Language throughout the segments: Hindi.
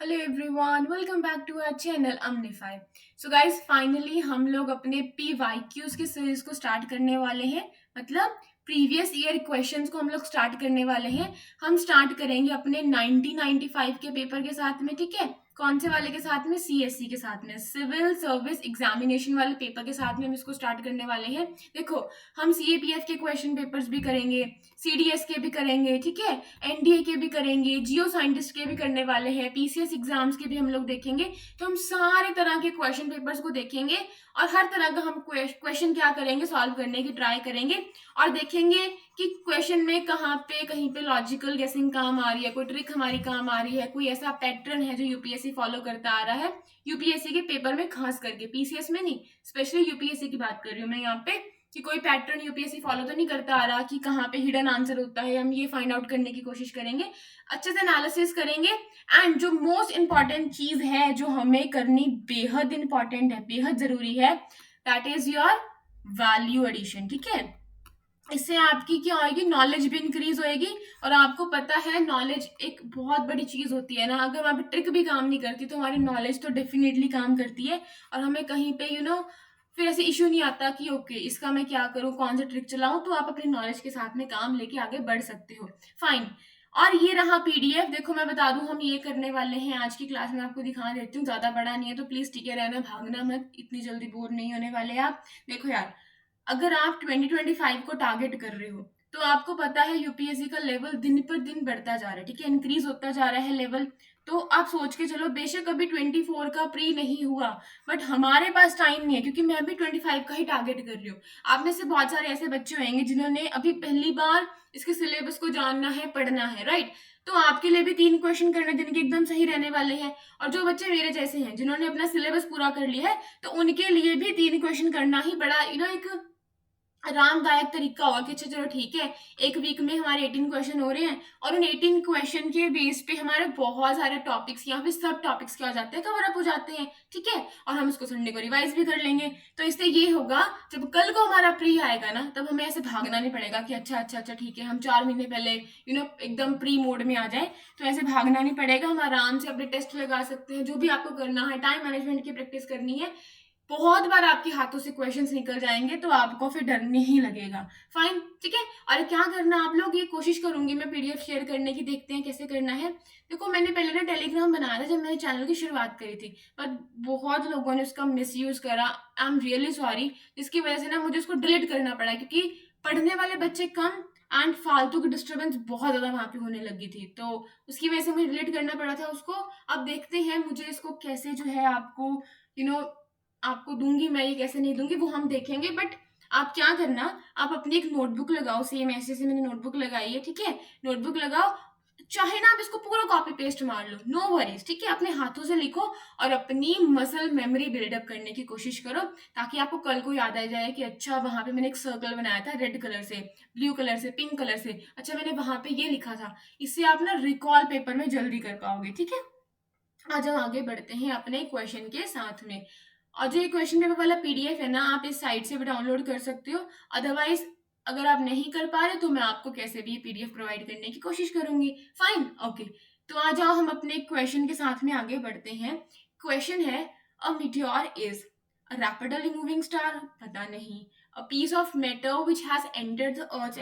Hello everyone, welcome back to our channel अमनीफाई। सो गाइस, फाइनली हम लोग अपने PYQs की सीरीज को स्टार्ट करने वाले हैं। मतलब प्रीवियस ईयर क्वेश्चंस को हम लोग स्टार्ट करने वाले हैं। हम स्टार्ट करेंगे अपने 1995 के पेपर के साथ में, ठीक है। कौन से वाले के साथ में? CSC के साथ में, सिविल सर्विस एग्जामिनेशन वाले पेपर के साथ में हम इसको स्टार्ट करने वाले हैं। देखो, हम CAPF के क्वेश्चन पेपर्स भी करेंगे, CDS के भी करेंगे, ठीक है, NDA के भी करेंगे, जियो साइंटिस्ट के भी करने वाले हैं, PCS एग्जाम्स के भी हम लोग देखेंगे। तो हम सारे तरह के क्वेश्चन पेपर्स को देखेंगे और हर तरह का हम क्वेश्चन क्या करेंगे, सॉल्व करने की ट्राई करेंगे और देखेंगे कि क्वेश्चन में कहाँ पे कहीं पे लॉजिकल गेसिंग काम आ रही है, कोई ट्रिक हमारी काम आ रही है, कोई ऐसा पैटर्न है जो यूपीएससी फॉलो करता आ रहा है। यूपीएससी के पेपर में खास करके, पीसीएस में नहीं, स्पेशली यूपीएससी की बात कर रही हूँ मैं यहाँ पे, कि कोई पैटर्न यूपीएससी फॉलो तो नहीं करता आ रहा कि कहाँ पे हिडन आंसर होता है। हम ये फाइंड आउट करने की कोशिश करेंगे, अच्छे से एनालिसिस करेंगे। एंड जो मोस्ट इंपॉर्टेंट चीज है जो हमें करनी बेहद इंपॉर्टेंट है, बेहद जरूरी है, that is your value addition, ठीक है। इससे आपकी क्या होगी, नॉलेज भी इंक्रीज होएगी। और आपको पता है नॉलेज एक बहुत बड़ी चीज होती है ना, अगर वहां पे ट्रिक भी काम नहीं करती तो हमारी नॉलेज तो डेफिनेटली काम करती है। और हमें कहीं पे फिर ऐसे इश्यू नहीं आता कि ओके इसका मैं क्या करूं, कौन सा ट्रिक चलाऊं। तो आप अपनी नॉलेज के साथ में काम लेके आगे बढ़ सकते हो। फाइन। और ये रहा PDF। देखो मैं बता दूं, हम ये करने वाले हैं आज की क्लास में, आपको दिखा देती हूँ, ज्यादा बड़ा नहीं है तो प्लीज टिके रहना, भागना मत, इतनी जल्दी बोर नहीं होने वाले आप। देखो यार, अगर आप 2025 को टारगेट कर रहे हो तो आपको पता है यूपीएससी का लेवल दिन पर दिन बढ़ता जा रहा है, ठीक है, इंक्रीज होता जा रहा है लेवल। तो आप सोच के चलो, बेशक अभी 24 का प्री नहीं हुआ, बट हमारे पास टाइम नहीं है, क्योंकि मैं भी 25 का ही टारगेट कर रही हूँ। आप में से बहुत सारे ऐसे बच्चे होंगे जिन्होंने अभी पहली बार इसके सिलेबस को जानना है, पढ़ना है, राइट। तो आपके लिए भी 3 क्वेश्चन करने दिन के एकदम सही रहने वाले हैं। और जो बच्चे मेरे जैसे हैं जिन्होंने अपना सिलेबस पूरा कर लिया है, तो उनके लिए भी 3 क्वेश्चन करना ही बड़ा एक आरामदायक तरीका होगा कि अच्छा चलो ठीक है, एक वीक में हमारे 18 क्वेश्चन हो रहे हैं और उन 18 क्वेश्चन के बेस पे हमारे बहुत सारे टॉपिक्स या फिर सब टॉपिक्स क्या हो जाते हैं, कवर अप हो जाते हैं, ठीक है। और हम उसको संडे को रिवाइज भी कर लेंगे। तो इससे ये होगा, जब कल को हमारा प्री आएगा ना, तब हमें ऐसे भागना नहीं पड़ेगा कि अच्छा अच्छा अच्छा ठीक है, हम 4 महीने पहले एकदम प्री मोड में आ जाए। तो ऐसे भागना नहीं पड़ेगा, हम आराम से अपने टेस्ट लगा सकते हैं, जो भी आपको करना है, टाइम मैनेजमेंट की प्रैक्टिस करनी है। बहुत बार आपके हाथों से क्वेश्चंस निकल जाएंगे तो आपको फिर डर नहीं लगेगा। फाइन, ठीक है। और क्या करना आप लोग, ये कोशिश करूंगी मैं PDF शेयर करने की, देखते हैं कैसे करना है। देखो मैंने पहले ना टेलीग्राम बनाया था जब मैंने चैनल की शुरुआत करी थी, पर बहुत लोगों ने उसका मिसयूज करा। आई एम रियली सॉरी, जिसकी वजह से ना मुझे उसको डिलीट करना पड़ा, क्योंकि पढ़ने वाले बच्चे कम एंड फालतू की डिस्टर्बेंस बहुत ज्यादा वहां पे होने लगी थी, तो उसकी वजह से मुझे डिलीट करना पड़ा था उसको। अब देखते हैं मुझे इसको कैसे जो है आपको यू नो आपको दूंगी मैं, ये कैसे नहीं दूंगी वो हम देखेंगे। बट आप क्या करना, आप अपनी एक नोटबुक लगाओ, सेम ऐसे से मैंने नोटबुक लगाई है, ठीक है। नोटबुक लगाओ, चाहे ना आप इसको पूरा कॉपी पेस्ट मार लो, नो वरीज, ठीक है। अपने हाथों से लिखो और अपनी मसल मेमोरी बिल्डअप करने की कोशिश करो, ताकि आपको कल को याद आ जाए कि अच्छा वहां पे मैंने एक सर्कल बनाया था रेड कलर से, ब्लू कलर से, पिंक कलर से, अच्छा मैंने वहां पे ये लिखा था। इससे आप ना रिकॉल पेपर में जल्दी कर पाओगे, ठीक है। आज हम आगे बढ़ते हैं अपने क्वेश्चन के साथ में। और जो ये क्वेश्चन पेपर वाला PDF है ना, आप इस साइट से भी डाउनलोड कर सकते हो। अदरवाइज अगर आप नहीं कर पा रहे तो मैं आपको कैसे भी PDF प्रोवाइड करने की कोशिश करूंगी। Fine, okay. तो आ जाओ हम अपने क्वेश्चन के साथ में आगे बढ़ते हैं। क्वेश्चन है, a meteor is a rapidly moving star, पता नहीं। A piece of matter which has entered the earth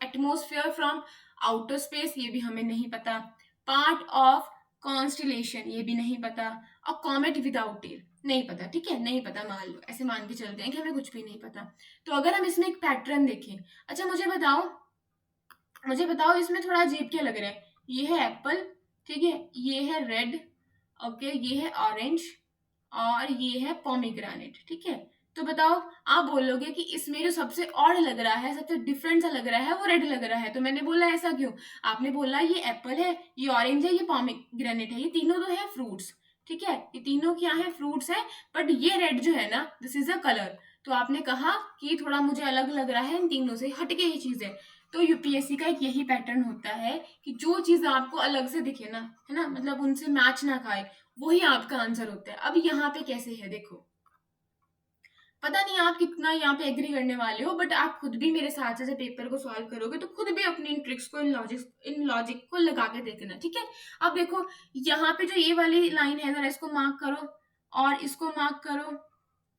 atmosphere from outer space, ये भी हमें नहीं पता। पार्ट ऑफ कॉन्स्टिलेशन, ये भी नहीं पता। और कॉमेट विदाउट टेल, नहीं पता, ठीक है, नहीं पता, मान लो, ऐसे मान के चलते हैं कि हमें कुछ भी नहीं पता। तो अगर हम इसमें एक पैटर्न देखें, अच्छा मुझे बताओ इसमें थोड़ा अजीब क्या लग रहा है। ये है एप्पल, ठीक है, ये है रेड, ओके, ये है ऑरेंज और ये है पोमीग्रेनेट, ठीक है। तो बताओ, आप बोलोगे कि इसमें जो सबसे ऑड लग रहा है, सबसे डिफरेंट सा लग रहा है, वो रेड लग रहा है। तो मैंने बोला ऐसा क्यों? आपने बोला ये एप्पल है, ये ऑरेंज है, ये पोमीग्रेनेट है, ये तीनों तो है फ्रूट्स, ठीक है, ये तीनों क्या है, फ्रूट्स है। बट ये रेड जो है ना, दिस इज अ कलर। तो आपने कहा कि थोड़ा मुझे अलग लग रहा है, इन तीनों से हटके ही चीज है। तो यूपीएससी का एक यही पैटर्न होता है कि जो चीज आपको अलग से दिखे ना, है ना, मतलब उनसे मैच ना खाए, वही आपका आंसर होता है। अब यहाँ पे कैसे है देखो, पता नहीं आप कितना यहाँ पे एग्री करने वाले हो, बट आप खुद भी मेरे साथ से पेपर को सॉल्व करोगे तो खुद भी अपनी इन ट्रिक्स को, इन लॉजिक को लगा के देखना, ठीक है। अब देखो यहाँ पे जो ये वाली लाइन है, जरा इसको मार्क करो और इसको मार्क करो,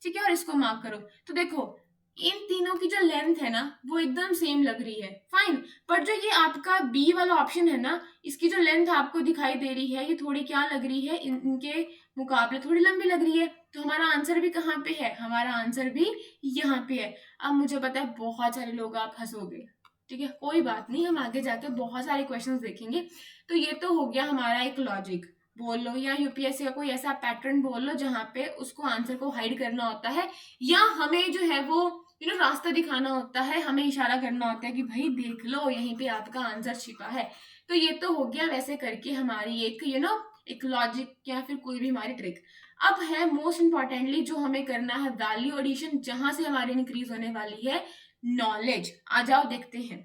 ठीक है, और इसको मार्क करो। तो देखो इन तीनों की जो लेंथ है ना वो एकदम सेम लग रही है, फाइन। पर जो ये आपका बी वाला ऑप्शन है ना, इसकी जो लेंथ आपको दिखाई दे रही है ये थोड़ी क्या लग रही है, इनके मुकाबले थोड़ी लंबी लग रही है। तो हमारा आंसर भी कहाँ पे है, हमारा आंसर भी यहाँ पे है। अब मुझे पता है बहुत सारे लोग आप हंसोगे, ठीक है, कोई बात नहीं, हम आगे जाके बहुत सारे क्वेश्चंस देखेंगे। तो ये तो हो गया हमारा एक लॉजिक बोल लो, या यूपीएससी का कोई ऐसा पैटर्न बोल लो जहाँ पे उसको आंसर को हाइड करना होता है, या हमें जो है वो रास्ता दिखाना होता है, हमें इशारा करना होता है कि भाई देख लो यहीं पे आपका आंसर छिपा है। तो ये तो हो गया वैसे करके हमारी एक एक लॉजिक या फिर कोई भी हमारी ट्रिक। अब है मोस्ट इंपॉर्टेंटली जो हमें करना है वैल्यू एडिशन, जहां से हमारी इंक्रीज होने वाली है नॉलेज। आ जाओ देखते हैं।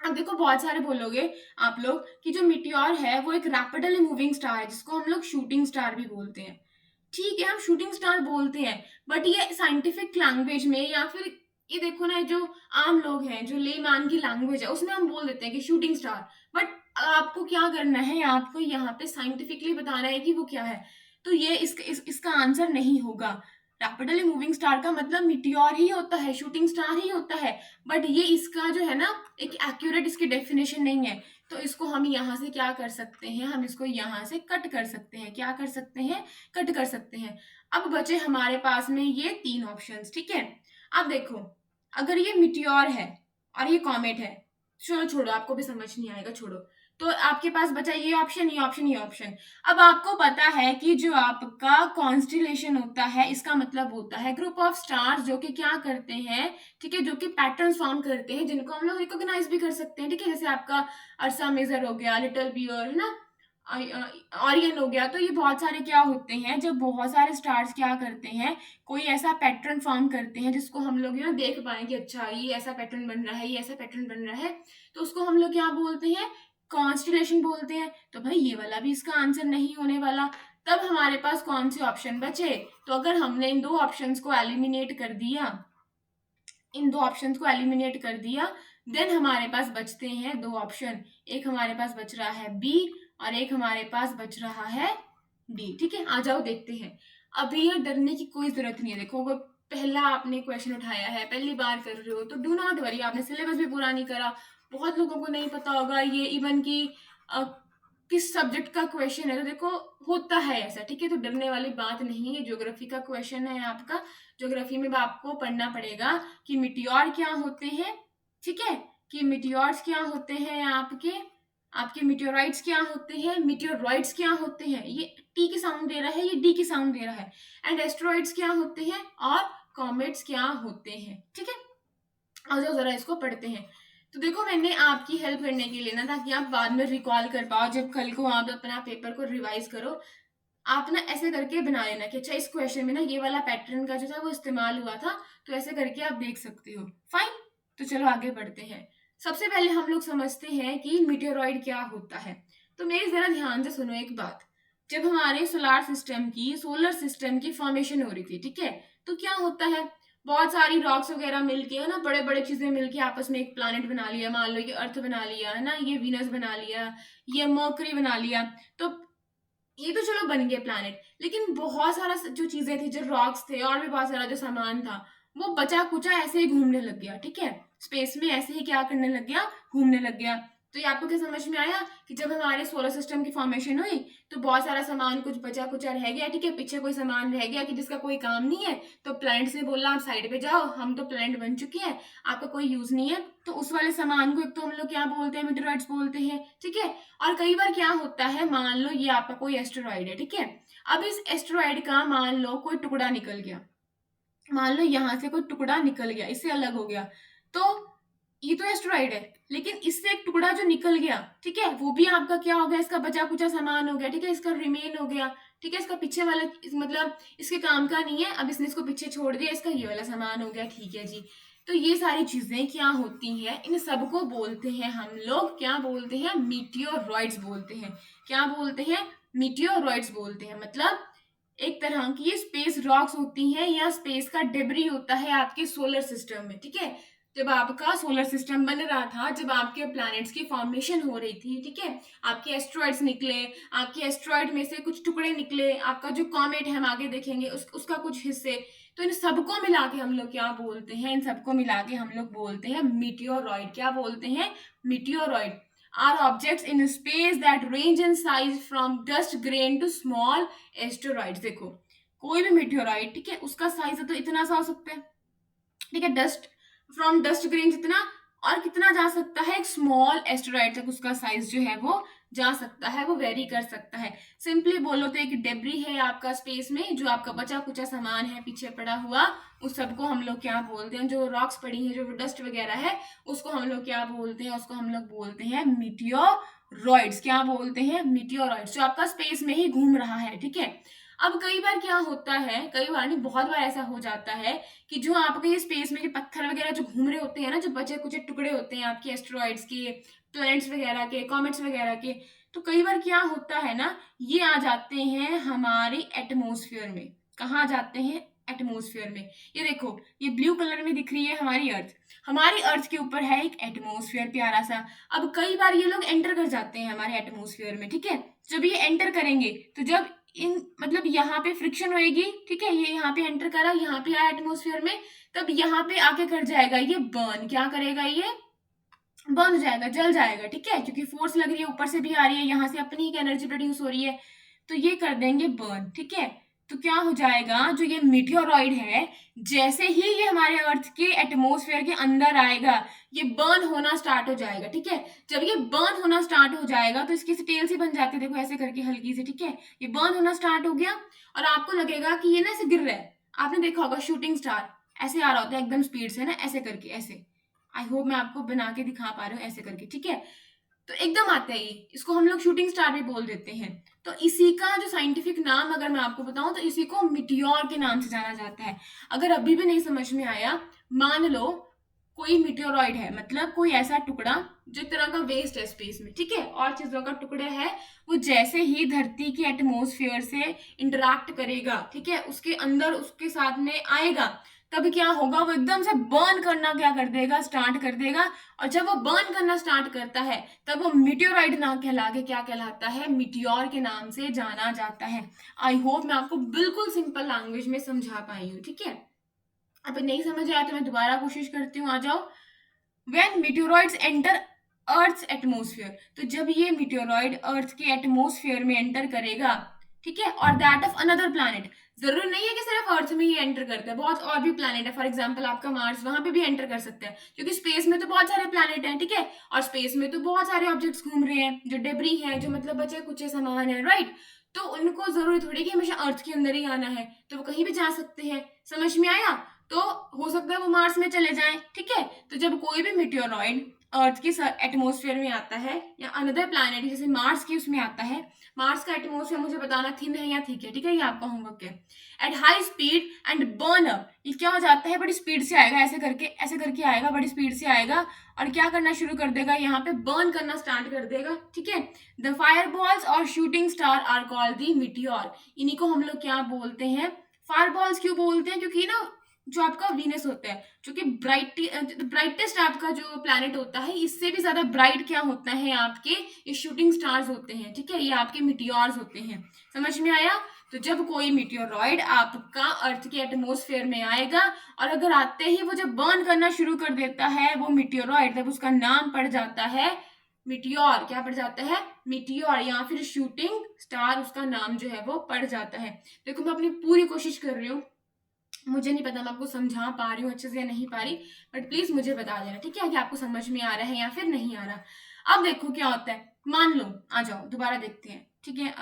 अब देखो बहुत सारे बोलोगे आप लोग कि जो मिटियोर है वो एक रैपिडली मूविंग स्टार है, जिसको हम लोग शूटिंग स्टार भी बोलते हैं। ठीक है, हम शूटिंग स्टार बोलते हैं, बट ये साइंटिफिक लैंग्वेज में या फिर ये देखो ना, जो आम लोग हैं, जो लेमैन की लैंग्वेज है, उसमें हम बोल देते हैं कि शूटिंग स्टार। बट आपको क्या करना है, आपको यहाँ पे साइंटिफिकली बताना है कि वो क्या है। तो ये इसका आंसर नहीं होगा। रैपिडली मूविंग स्टार का मतलब मिटियोर ही होता है, शूटिंग स्टार ही होता है, बट ये इसका जो है ना एक एक्यूरेट इसकी डेफिनेशन नहीं है। तो इसको हम यहाँ से क्या कर सकते हैं, हम इसको यहाँ से कट कर सकते हैं। क्या कर सकते हैं, कट कर सकते हैं। अब बचे हमारे पास में ये तीन ऑप्शंस, ठीक है। अब देखो अगर ये मिटियोर है और ये कॉमेट है, चलो छोड़ो, आपको भी समझ नहीं आएगा, छोड़ो। तो आपके पास बचा ये ऑप्शन, ये ऑप्शन, ये ऑप्शन। अब आपको पता है कि जो आपका कॉन्स्टिलेशन होता है, इसका मतलब होता है ग्रुप ऑफ स्टार्स जो कि क्या करते हैं, ठीक है, जो कि पैटर्न फॉर्म करते हैं, जिनको हम लोग रिकॉग्नाइज भी कर सकते हैं, ठीक है। जैसे आपका अर्सा मेजर हो गया, लिटिल बियर है ना, ऑरियन हो गया। तो ये बहुत सारे क्या होते हैं, जब बहुत सारे स्टार्स क्या करते हैं, कोई ऐसा पैटर्न फॉर्म करते हैं जिसको हम लोग देख पाए कि अच्छा ये ऐसा पैटर्न बन रहा है, ये ऐसा पैटर्न बन रहा है, तो उसको हम लोग क्या बोलते हैं, कॉन्स्टिलेशन बोलते हैं। तो भाई ये वाला भी इसका आंसर नहीं होने वाला। तब हमारे पास कौन से ऑप्शन बचे, तो अगर हमने इन दो ऑप्शंस को एलिमिनेट कर दिया, इन दो ऑप्शंस को एलिमिनेट कर दिया, देन हमारे पास बचते हैं दो ऑप्शन। एक हमारे पास बच रहा है बी और एक हमारे पास बच रहा है डी, ठीक है। आ जाओ देखते हैं। अभी ये डरने की कोई जरूरत नहीं है। देखो अगर पहला आपने क्वेश्चन उठाया है, पहली बार कर रहे हो, तो डू नॉट वरी, आपने सिलेबस भी पूरा नहीं करा, बहुत लोगों को नहीं पता होगा ये इवन की किस सब्जेक्ट का क्वेश्चन है। तो देखो होता है ऐसा, ठीक है, तो डरने वाली बात नहीं है। ज्योग्राफी का क्वेश्चन है आपका, ज्योग्राफी में आपको पढ़ना पड़ेगा कि मिटियोर क्या होते हैं, ठीक है, कि मिटियोर्स क्या होते हैं, आपके मिटियोराइट्स क्या होते हैं, मिटियोरॉइड्स क्या होते हैं, ये टी की साउंड दे रहा है, ये डी की साउंड दे रहा है, एंड एस्ट्रॉइड्स क्या होते हैं और कॉमेट्स क्या होते हैं, ठीक है। आ जाओ जरा इसको पढ़ते हैं। तो देखो मैंने आपकी हेल्प करने के लिए ना, ताकि आप बाद में रिकॉल कर पाओ, जब कल को आप अपना पेपर को रिवाइज करो, आप ना ऐसे करके बना लेना कि अच्छा इस क्वेश्चन में ना ये वाला पैटर्न का जो था वो इस्तेमाल हुआ था, तो ऐसे करके आप देख सकते हो, फाइन। तो चलो आगे बढ़ते हैं। सबसे पहले हम लोग समझते हैं कि मीटेरोइड क्या होता है। तो मेरी जरा ध्यान से सुनो एक बात। जब हमारे सोलर सिस्टम की फॉर्मेशन हो रही थी, ठीक है, तो क्या होता है, बहुत सारी रॉक्स वगैरह मिलके है ना, बड़े बड़े चीजें मिलके आपस में एक प्लानिट बना लिया। मान लो ये अर्थ बना लिया है ना, ये वीनस बना लिया, ये मर्करी बना लिया। तो ये तो चलो बन गए प्लैनेट, लेकिन बहुत सारा जो चीजें थी, जो रॉक्स थे और भी बहुत सारा जो सामान था, वो बचा कुचा ऐसे ही घूमने लग गया, ठीक है, स्पेस में ऐसे ही क्या करने लग गया, घूमने लग गया। तो ये आपको क्या समझ में आया कि जब हमारे सोलर सिस्टम की फॉर्मेशन हुई तो बहुत सारा सामान कुछ बचा कुचा रह गया, ठीक है, पीछे कोई सामान रह गया कि जिसका कोई काम नहीं है, तो प्लैनेट से बोला आप साइड पे जाओ, हम तो प्लैनेट बन चुके हैं, आपका कोई यूज नहीं है। तो उस वाले सामान को एक तो हम लोग क्या बोलते हैं, मीटेरॉइड्स बोलते हैं, ठीक है। और कई बार क्या होता है, मान लो ये आपका कोई एस्टेरॉइड है, ठीक है, अब इस एस्टेरॉइड का मान लो कोई टुकड़ा निकल गया, मान लो यहाँ से कोई टुकड़ा निकल गया, इससे अलग हो गया, तो ये तो एस्टेरॉइड है, लेकिन इससे एक टुकड़ा जो निकल गया, ठीक है, वो भी आपका क्या हो गया, इसका बचा कुचा सामान हो गया, ठीक है, इसका रिमेन हो गया, ठीक है, इसका पीछे वाला मतलब इसके काम का नहीं है, अब इसने इसको पीछे छोड़ दिया, इसका ये वाला सामान हो गया, ठीक है जी। तो ये सारी चीजें क्या होती हैं, इन सबको बोलते हैं हम लोग, क्या बोलते हैं, मीटियोरॉइड्स बोलते हैं। क्या बोलते हैं, मीटियोरॉइड्स बोलते हैं। मतलब एक तरह की ये स्पेस रॉक्स होती हैं या स्पेस का डेब्री होता है आपके सोलर सिस्टम में, ठीक है। जब आपका सोलर सिस्टम बन रहा था, जब आपके प्लैनेट्स की फॉर्मेशन हो रही थी, ठीक है, आपके एस्ट्रॉइड्स निकले, आपके एस्ट्रॉइड में से कुछ टुकड़े निकले, आपका जो कॉमेट है हम आगे देखेंगे उसका कुछ हिस्से, तो इन सबको मिला के हम लोग क्या बोलते हैं, इन सबको मिला के हम लोग बोलते हैं मीटियोरॉइड। क्या बोलते हैं? Meteoroid are objects in space that range in size from dust grain to small asteroids. देखो, कोई भी मीटियोरॉइड, ठीक है, उसका साइज तो इतना सा हो सकता है, ठीक है, डस्ट फ्रॉम डस्ट ग्रेन जितना, और कितना जा सकता है, एक स्मॉल एस्टेरॉइड तक उसका साइज जो है वो जा सकता है, वो वेरी कर सकता है। सिंपली बोलो तो एक डेब्री है आपका स्पेस में, जो आपका बचा कुचा सामान है पीछे पड़ा हुआ, उस सबको हम लोग क्या बोलते हैं, जो रॉक्स पड़ी हैं, जो डस्ट वगैरह है, उसको हम लोग क्या बोलते हैं, उसको हम लोग बोलते हैं मीटियोरॉइड्स। क्या बोलते हैं? मीटियोरॉइड्स, जो आपका स्पेस में ही घूम रहा है, ठीक है। अब कई बार क्या होता है, कई बार नहीं, बहुत बार ऐसा हो जाता है कि जो आपके ये स्पेस में जो पत्थर वगैरह जो घूम रहे होते हैं ना, जो बचे कुचे टुकड़े होते हैं आपके एस्टेरॉइड्स के, प्लैनेट्स वगैरह के, कॉमेट्स वगैरह के, तो कई बार क्या होता है ना, ये आ जाते हैं हमारे एटमॉस्फेयर में। कहाँ आ जाते हैं? एटमॉस्फेयर में। ये देखो, ये ब्लू कलर में दिख रही है हमारी अर्थ, हमारी अर्थ के ऊपर है एक एटमॉस्फेयर प्यारा सा। अब कई बार ये लोग एंटर कर जाते हैं हमारे एटमॉस्फेयर में, ठीक है। जब ये एंटर करेंगे, तो जब इन मतलब यहाँ पे फ्रिक्शन होएगी, ठीक है, ये यहाँ पे एंटर करा, यहाँ पे आया एटमॉस्फेयर में, तब यहाँ पे आके कर जाएगा ये बर्न। क्या करेगा? ये बर्न हो जाएगा, जल जाएगा, ठीक है, क्योंकि फोर्स लग रही है, ऊपर से भी आ रही है, यहाँ से अपनी ही एनर्जी प्रोड्यूस हो रही है, तो ये कर देंगे बर्न, ठीक है। तो क्या हो जाएगा, जो ये मीटियोरॉइड है, जैसे ही ये हमारे अर्थ के एटमॉस्फेयर के अंदर आएगा, ये बर्न होना स्टार्ट हो जाएगा, ठीक है। जब ये बर्न होना स्टार्ट हो जाएगा, तो इसकी टेल सी बन जाती है, देखो ऐसे करके हल्की से, ठीक है। ये बर्न होना स्टार्ट हो गया, और आपको लगेगा कि ये ना ऐसे गिर रहा है। आपने देखा होगा शूटिंग स्टार ऐसे आ रहा होता है एकदम स्पीड से ना, ऐसे करके, ऐसे। आई होप मैं आपको बना के दिखा पा रही हूँ, ऐसे करके, ठीक है। तो एकदम आता है ये, इसको हम लोग शूटिंग स्टार भी बोल देते हैं। तो इसी का जो साइंटिफिक नाम अगर मैं आपको बताऊं, तो इसी को मीटियोर के नाम से जाना जाता है। अगर अभी भी नहीं समझ में आया, मान लो कोई मीटियोरॉइड है, मतलब कोई ऐसा टुकड़ा जो तरह का वेस्ट है स्पेस में, ठीक है, और चीजों का टुकड़ा है, वो जैसे ही धरती के एटमॉस्फेयर से इंटरैक्ट करेगा, ठीक है, उसके अंदर उसके साथ में आएगा, तब क्या होगा, वो एकदम से बर्न करना क्या कर देगा, स्टार्ट कर देगा। और जब वो बर्न करना स्टार्ट करता है, तब वो मीटियोराइड ना कहला के क्या कहलाता है, मीटियोर के नाम से जाना जाता है। आई होप मैं आपको बिल्कुल सिंपल लैंग्वेज में समझा पाई हूँ, ठीक है। अब नहीं समझ आया तो मैं दोबारा कोशिश करती हूँ, आ जाओ। When meteoroids enter earth atmosphere, तो जब ये मीटियोरॉइड अर्थ के एटमोस्फियर में एंटर करेगा, ठीक है, और दैट ऑफ अनदर प्लैनेट, जरूरी नहीं है कि सिर्फ अर्थ में ही एंटर करता है, बहुत और भी प्लैनेट है, फॉर एग्जांपल आपका मार्स, वहां पे भी एंटर कर सकता है, क्योंकि स्पेस में तो बहुत सारे प्लैनेट हैं, ठीक है, और स्पेस में तो बहुत सारे ऑब्जेक्ट्स घूम रहे हैं, जो डेब्री है, जो मतलब बचे कुचे सामान है, राइट। तो उनको जरूरी थोड़ी कि हमेशा अर्थ के अंदर ही आना है, तो वो कहीं भी जा सकते हैं। समझ में आया? तो हो सकता है वो मार्स में चले जाएं, ठीक है। तो जब कोई भी मीटियोरॉइड अर्थ के एटमॉस्फेयर में आता है, या अनदर प्लैनेट जैसे मार्स की उसमें आता है, मार्स का एटमॉस्फेयर मुझे बताना थिन है या थिक है, ठीक है, ये आपका होमवर्क है। At high speed and burn up, ये क्या हो जाता है, बड़ी स्पीड से आएगा, ऐसे करके आएगा, बड़ी स्पीड से आएगा, और क्या करना शुरू कर देगा, यहाँ पे बर्न करना स्टार्ट कर देगा, ठीक है। द फायर बॉल्स और shooting star are called the meteor. इन्हीं को हम लोग क्या बोलते हैं, फायर बॉल्स क्यों बोलते हैं, क्योंकि ना जो आपका वीनस होता है, जो कि ब्राइटेस्ट आपका जो प्लैनेट होता है, इससे भी ज्यादा ब्राइट क्या होता है, आपके ये शूटिंग स्टार्स होते हैं, ठीक है, ये आपके मीटियोर्स होते हैं। समझ में आया? तो जब कोई मीटियोरॉइड आपका अर्थ के एटमॉस्फेयर में आएगा, और अगर आते ही वो जब बर्न करना शुरू कर देता है वो मीटियोरॉइड, तब उसका नाम पड़ जाता है मीटियोर। क्या पड़ जाता है? मीटियोर, या फिर शूटिंग स्टार उसका नाम जो है वो पड़ जाता है। देखो मैं अपनी पूरी कोशिश कर रही हूँ, मुझे नहीं पता मैं आपको समझा पा रही हूँ अच्छे से या नहीं पा रही, बट प्लीज मुझे बता देना, ठीक है, कि आपको समझ में आ रहा है या फिर नहीं आ रहा। अब देखो क्या होता है, मान लो, आ जाओ दोबारा देखते हैं, ठीक है,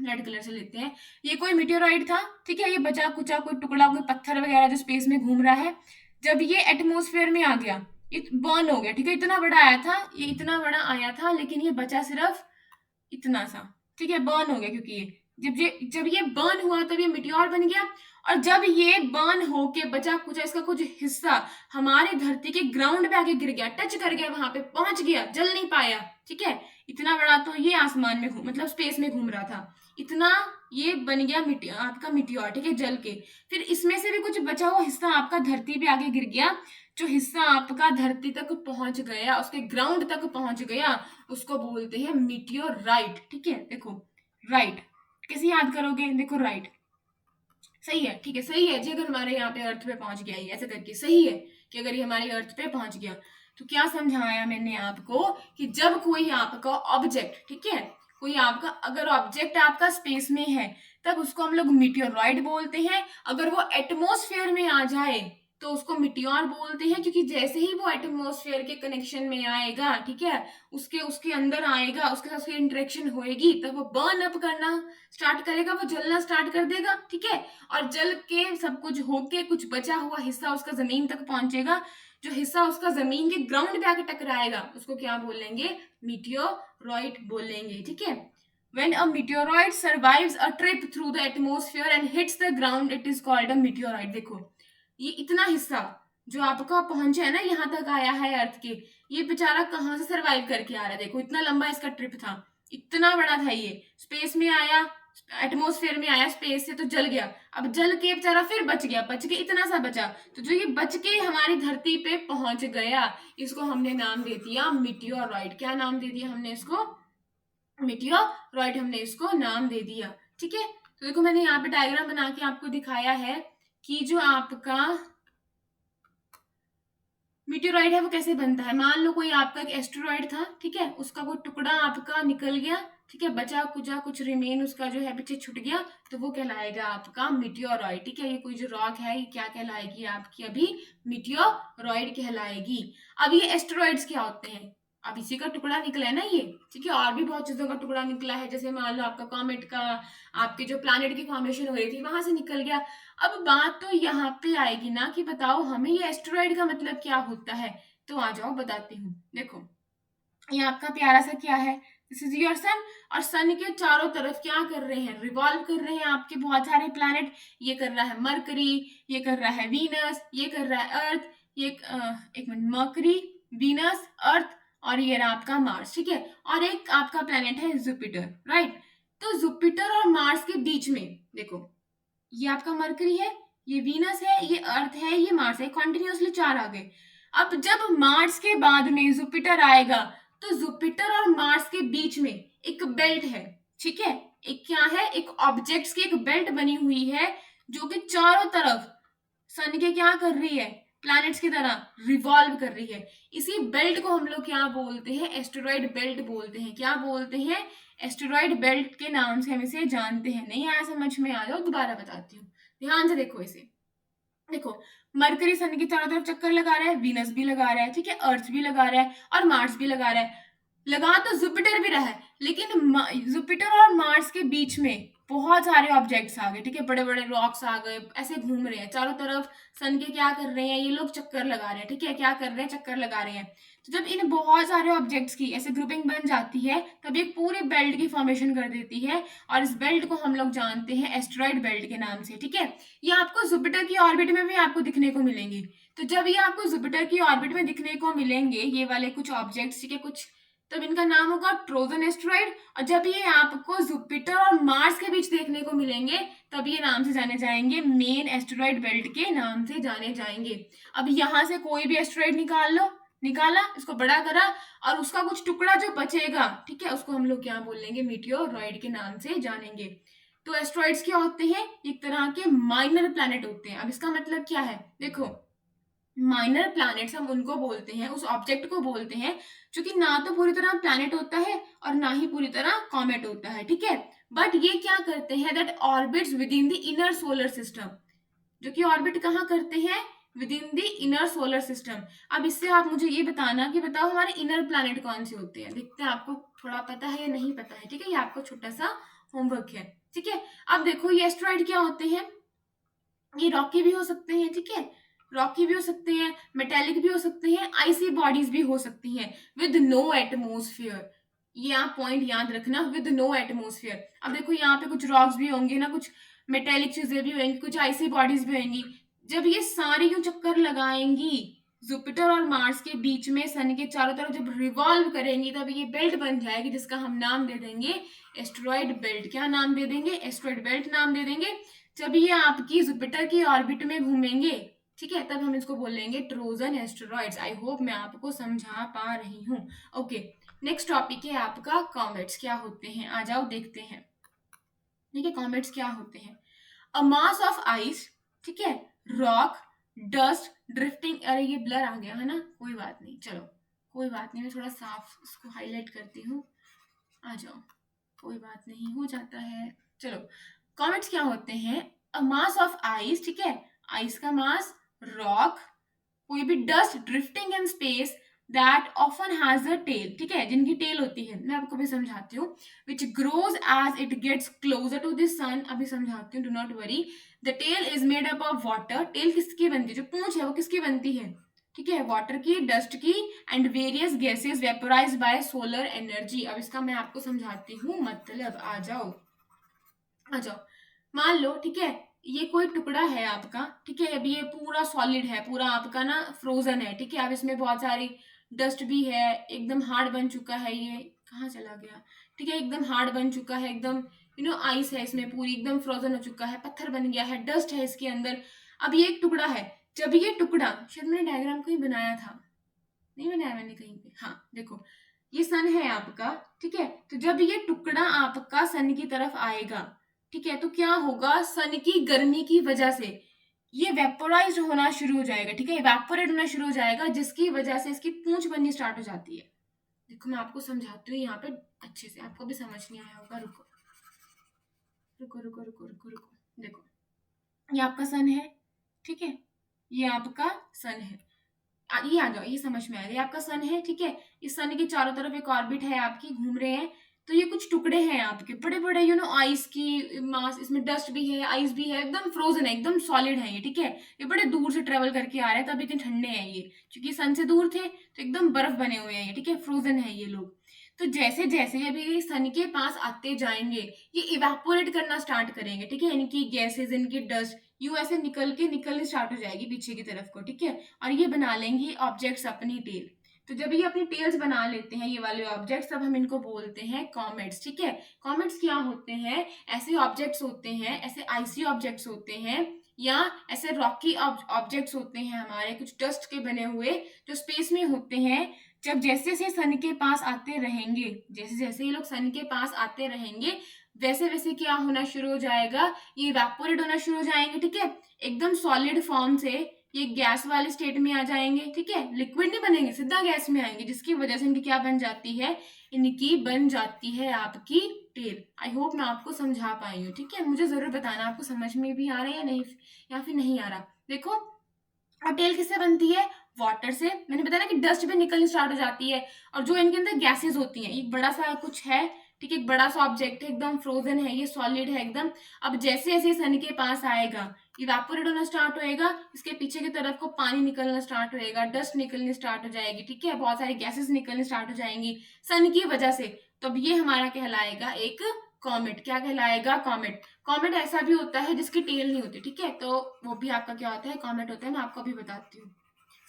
रेड कलर से लेते हैं। ये कोई मीटियोराइड था, ठीक है, ये बचा कुचा कोई टुकड़ा, कोई पत्थर वगैरह जो स्पेस में घूम रहा है, जब ये एटमोस्फेयर में आ गया, ये बर्न हो गया, ठीक है, इतना बड़ा आया था, ये इतना बड़ा आया था, लेकिन ये बचा सिर्फ इतना सा, ठीक है, बर्न हो गया, क्योंकि ये जब ये बर्न हुआ तब ये मिटियोर बन गया, और जब ये बर्न होके बचा कुछ इसका कुछ हिस्सा हमारे धरती के ग्राउंड पे आके गिर गया, टच कर गया, वहां पे पहुंच गया, जल नहीं पाया, ठीक है, इतना बड़ा तो ये आसमान में मतलब स्पेस में घूम रहा था, इतना ये बन गया आपका मिटियोर, ठीक है, जल के। फिर इसमें से भी कुछ बचा हुआ हिस्सा आपका धरती पे आके गिर गया, जो हिस्सा आपका धरती तक पहुंच गया, उसके ग्राउंड तक पहुंच गया, उसको बोलते हैं मीटियोराइट, ठीक है। देखो राइट कैसे याद करोगे, देखो राइट सही है, ठीक है, सही है जी। अगर हमारे यहाँ पे अर्थ पे पहुंच गया ये ऐसे करके सही है कि अगर ये हमारी अर्थ पे पहुंच गया, तो क्या समझाया मैंने आपको कि जब कोई आपका ऑब्जेक्ट, ठीक है, कोई आपका अगर ऑब्जेक्ट आपका स्पेस में है तब उसको हम लोग मीटियोरॉइड बोलते हैं। अगर वो एटमॉस्फेयर में आ जाए तो उसको मिटियोर बोलते हैं, क्योंकि जैसे ही वो एटमॉस्फेयर के कनेक्शन में आएगा, ठीक है, उसके उसके अंदर आएगा, उसके साथ इंटरेक्शन होएगी, तब वो बर्न अप करना स्टार्ट करेगा, वो जलना स्टार्ट कर देगा, ठीक है। और जल के सब कुछ होके कुछ बचा हुआ हिस्सा उसका जमीन तक पहुंचेगा, जो हिस्सा उसका जमीन के ग्राउंड पे आके टकराएगा उसको क्या बोलेंगे, मीटियोरॉइड बोलेंगे, ठीक है। When a meteoroid survives a trip through the atmosphere and hits the ground, it is called a meteorite। देखो ये इतना हिस्सा जो आपका पहुंचा है ना, यहाँ तक आया है अर्थ के, ये बेचारा कहाँ से सरवाइव करके आ रहा है, देखो इतना लंबा इसका ट्रिप था, इतना बड़ा था, ये स्पेस में आया, एटमॉस्फेयर में आया स्पेस से, तो जल गया, अब जल के बेचारा फिर बच गया, बच के इतना सा बचा, तो जो ये बच के हमारी धरती पे पहुंच गया, इसको हमने नाम दे दिया मीटियोरॉइड। क्या नाम दे दिया हमने इसको, मीटियोरॉइड, हमने इसको नाम दे दिया, ठीक है। तो देखो मैंने यहाँ पे डायग्राम बना के आपको दिखाया है कि जो आपका मीटियोरॉइड है वो कैसे बनता है। मान लो कोई आपका एक एस्टेरॉइड था, ठीक है, उसका कोई टुकड़ा आपका निकल गया, ठीक है, बचा कुचा कुछ रिमेन उसका जो है पीछे छूट गया, तो वो कहलाएगा आपका मीटियोरॉइड, ठीक है। ये कोई जो रॉक है ये क्या कहलाएगी आपकी, अभी मीटियोरॉइड कहलाएगी। अब ये एस्टेरॉइड्स क्या होते हैं, अब इसी का टुकड़ा निकला है ना ये, ठीक है, और भी बहुत चीजों का टुकड़ा निकला है, जैसे मान लो आपका कॉमेट का, आपके जो प्लैनेट की फॉर्मेशन हो रही थी वहां से निकल गया। अब बात तो यहाँ पे आएगी ना कि बताओ हमें ये एस्टेरॉइड का मतलब क्या होता है, तो आ जाओ बताती हूँ। देखो ये आपका प्यारा सा क्या है, दिस इज योर सन, और सन के चारों तरफ क्या कर रहे हैं, रिवॉल्व कर रहे हैं आपके बहुत सारे प्लैनेट। ये कर रहा है मरकरी, ये कर रहा है वीनस, ये कर रहा है अर्थ, ये एक मिनट, मरकरी, वीनस, अर्थ, और ये रहा आपका मार्स, ठीक है, और एक आपका प्लैनेट है जुपिटर, राइट। तो जुपिटर और मार्स के बीच में देखो ये आपका मरकरी है, ये वीनस है, ये अर्थ है, ये मार्स है, कॉन्टिन्यूसली चार आ गए। अब जब मार्स के बाद में जुपिटर आएगा तो जुपिटर और मार्स के बीच में एक बेल्ट है, ठीक है, एक क्या है, एक ऑब्जेक्ट्स की एक बेल्ट बनी हुई है जो कि चारों तरफ सन के क्या कर रही है, प्लैनेट्स की तरह रिवॉल्व कर रही है। इसी बेल्ट को हम लोग क्या बोलते हैं, एस्टेरॉइड बेल्ट बोलते हैं। क्या बोलते हैं, एस्टेरॉइड बेल्ट के नाम से हम इसे जानते हैं। नहीं आया समझ में, आ जाओ दोबारा बताती हूँ, ध्यान से देखो इसे। देखो मरकरी सन की चारों तरफ चक्कर लगा रहा है, वीनस भी लगा रहा है, ठीक है, अर्थ भी लगा रहा है, और मार्स भी लगा रहा है। लगा तो जुपिटर भी रहा है, लेकिन जुपिटर और मार्स के बीच में बहुत सारे ऑब्जेक्ट्स आ गए, ठीक है, बड़े बड़े रॉक्स आ गए, ऐसे घूम रहे हैं चारों तरफ। सन के क्या कर रहे हैं ये लोग, चक्कर लगा रहे हैं, ठीक है, क्या कर रहे हैं, चक्कर लगा रहे हैं। तो जब इन बहुत सारे ऑब्जेक्ट्स की ऐसे ग्रुपिंग बन जाती है तब एक पूरी बेल्ट की फॉर्मेशन कर देती है, और इस बेल्ट को हम लोग जानते हैं एस्टेरॉइड बेल्ट के नाम से, ठीक है। ये आपको जुपिटर की ऑर्बिट में भी आपको दिखने को मिलेंगे। तो जब ये आपको जुपिटर की ऑर्बिट में दिखने को मिलेंगे ये वाले कुछ ऑब्जेक्ट्स, ठीक है, कुछ, तब इनका नाम होगा ट्रोजन एस्टेरॉइड। और जब ये आपको जुपिटर और मार्स के बीच देखने को मिलेंगे तब ये नाम से जाने जाएंगे, मेन एस्टेरॉइड बेल्ट के नाम से जाने जाएंगे। अब यहाँ से कोई भी एस्टेरॉइड निकाल लो, निकाला, इसको बड़ा करा, और उसका कुछ टुकड़ा जो बचेगा, ठीक है, उसको हम लोग क्या बोलेंगे, मीटियोरॉइड के नाम से जानेंगे। तो एस्टेरॉइड्स क्या होते हैं, एक तरह के माइनर प्लैनेट होते हैं। अब इसका मतलब क्या है, देखो माइनर प्लैनेट्स हम उनको बोलते हैं, उस ऑब्जेक्ट को बोलते हैं जो कि ना तो पूरी तरह प्लैनेट होता है और ना ही पूरी तरह कॉमेट होता है, ठीक है, बट ये क्या करते हैं, that orbits with in the inner solar system, जो कि ऑर्बिट कहाँ करते हैं, with in the inner solar system. अब इससे आप मुझे ये बताना कि बताओ हमारे इनर प्लैनेट कौन से होते हैं, देखते हैं आपको थोड़ा पता है या नहीं पता है, ठीक है, ये आपको छोटा सा होमवर्क है, ठीक है। अब देखो ये एस्टेरॉइड क्या होते हैं, ये रॉकी भी हो सकते हैं, ठीक है, रॉकी भी हो सकते हैं, मेटेलिक भी हो सकते हैं, आईसी बॉडीज भी हो सकती हैं विद नो एटमोस्फियर। ये आप पॉइंट याद रखना, विद नो एटमोस्फियर। अब देखो यहाँ पे कुछ रॉक्स भी होंगे ना, कुछ मेटेलिक चीजें भी होंगी, कुछ आईसी बॉडीज भी होंगी। जब ये सारी यूं चक्कर लगाएंगी जुपिटर और मार्स के बीच में सन के चारों तरफ जब रिवॉल्व करेंगी तब ये बेल्ट बन जाएगी, जिसका हम नाम दे देंगे एस्टेरॉइड बेल्ट। क्या नाम दे देंगे? एस्टेरॉइड बेल्ट नाम दे देंगे। जब ये आपकी जुपिटर की ऑर्बिट में घूमेंगे, ठीक है, तब हम इसको बोलेंगे ट्रोजन एस्टेरॉइड्स। आई होप मैं आपको समझा पा रही हूँ। ओके, नेक्स्ट टॉपिक है आपका कॉमेट्स। क्या होते हैं? आ जाओ देखते हैं। ठीक है, कॉमेट्स क्या होते हैं? अ मास ऑफ आइस, ठीक है, रॉक, डस्ट ड्रिफ्टिंग। अरे ये ब्लर आ गया है ना, कोई बात नहीं, चलो कोई बात नहीं, मैं थोड़ा साफ इसको हाईलाइट करती हूँ। आ जाओ, कोई बात नहीं, हो जाता है। चलो, कॉमेट्स क्या होते हैं? अ मास ऑफ आइस, ठीक है, आइस का मास, रॉक, कोई भी dust drifting in space that often has a tail, ठीक है, जिनकी टेल होती है। मैं आपको भी समझाती हूँ। Which grows as it gets closer to the sun. अभी समझाती हूँ, do not worry. The tail is made up of water. Tail किसकी बनती है? जो पूंछ है वो किसकी बनती है? ठीक है, वाटर की, डस्ट की, and various gases vaporise bye solar energy. अब इसका मैं आपको समझाती हूँ मतलब। आ जाओ, आ जाओ। मान लो, ठीक है, ये कोई टुकड़ा है आपका, ठीक है, अभी ये पूरा सॉलिड है, पूरा आपका ना फ्रोजन है, ठीक है। अब इसमें बहुत सारी डस्ट भी है, एकदम हार्ड बन चुका है। ये कहाँ चला गया? ठीक है, एकदम हार्ड बन चुका है, एकदम आइस है इसमें, पूरी एकदम फ्रोजन हो चुका है, पत्थर बन गया है, डस्ट है इसके अंदर। अब ये एक टुकड़ा है। जब ये टुकड़ा, शायद मैंने डायग्राम कहीं बनाया था, नहीं बनाया मैंने कहीं पे, हाँ देखो, ये सन है आपका, ठीक है। तो जब ये टुकड़ा आपका सन की तरफ आएगा, ठीक है, तो क्या होगा? सन की गर्मी की वजह से ये वेपोराइज होना शुरू हो जाएगा, ठीक है, इवेपोरेट होना शुरू हो जाएगा, जिसकी वजह से इसकी पूंछ बननी स्टार्ट हो जाती है। देखो मैं आपको समझाती हूँ यहाँ पे अच्छे से, आपको भी समझ नहीं आया होगा। रुको रुको रुको रुको रुको रुको, देखो, ये आपका सन है, ठीक है, ये आपका सन है। ये आ जाओ, ये समझ में आ गया। आपका सन है, ठीक है, इस सन के चारों तरफ एक ऑर्बिट है आपकी, घूम रहे हैं। तो ये कुछ टुकड़े हैं आपके बड़े बड़े, आइस की मास, इसमें डस्ट भी है, आइस भी है, एकदम फ्रोजन है, एकदम सॉलिड है ये, ठीक है। ये बड़े दूर से ट्रेवल करके आ रहे हैं, तब इतने ठंडे हैं ये, क्योंकि सन से दूर थे तो एकदम बर्फ बने हुए हैं ये, ठीक है, फ्रोजन है ये लोग। तो जैसे जैसे अभी सन के पास आते जाएंगे, ये इवेपोरेट करना स्टार्ट करेंगे, ठीक है, इनकी गैसेज, इनकी डस्ट यू ऐसे निकलनी स्टार्ट हो जाएगी पीछे की तरफ को, ठीक है। और ये बना लेंगे ऑब्जेक्ट्स अपनी टेल। तो जब ये अपनी टेल्स बना लेते हैं ये वाले ऑब्जेक्ट्स, तब हम इनको बोलते हैं कॉमेट्स, ठीक है। कॉमेट्स क्या होते हैं? ऐसे ऑब्जेक्ट्स होते हैं, ऐसे आइसी ऑब्जेक्ट्स होते हैं, या ऐसे रॉकी ऑब्जेक्ट्स होते हैं हमारे, कुछ डस्ट के बने हुए, जो स्पेस में होते हैं। जब जैसे जैसे सन के पास आते रहेंगे, जैसे जैसे ये लोग सन के पास आते रहेंगे, वैसे वैसे क्या होना शुरू हो जाएगा? ये इवेपोरेट होना शुरू हो जाएंगे, ठीक है, एकदम सॉलिड फॉर्म से ये गैस वाले स्टेट में आ जाएंगे, ठीक है, लिक्विड नहीं बनेंगे, सीधा गैस में आएंगे, जिसकी वजह से इनकी क्या बन जाती है? इनकी बन जाती है आपकी टेल। आई होप मैं आपको समझा पाई हूँ, ठीक है। मुझे जरूर बताना आपको समझ में भी आ रहा है या नहीं, या फिर नहीं आ रहा। देखो, और टेल किससे बनती है? वाटर से। मैंने बताया ना कि डस्ट भी निकलनी स्टार्ट हो जाती है, और जो इनके अंदर गैसेस होती हैं, एक बड़ा सा कुछ है, ठीक है, एक बड़ा सा ऑब्जेक्ट है, एकदम फ्रोजन है, ये सॉलिड है एकदम। अब जैसे जैसे सन के पास आएगा, इवेपोरेट होना स्टार्ट होएगा, इसके पीछे की तरफ को पानी निकलना स्टार्ट होएगा, डस्ट निकलनी स्टार्ट हो जाएगी, ठीक है, बहुत सारी गैसेस निकलनी स्टार्ट हो जाएंगी सन की वजह से। तो अब ये हमारा कहलाएगा एक कॉमेट। क्या कहलाएगा? कॉमेट। कॉमेट ऐसा भी होता है जिसकी टेल नहीं होती, ठीक है, तो वो भी आपका क्या होता है? कॉमेट होता है। मैं आपको अभी बताती हूँ,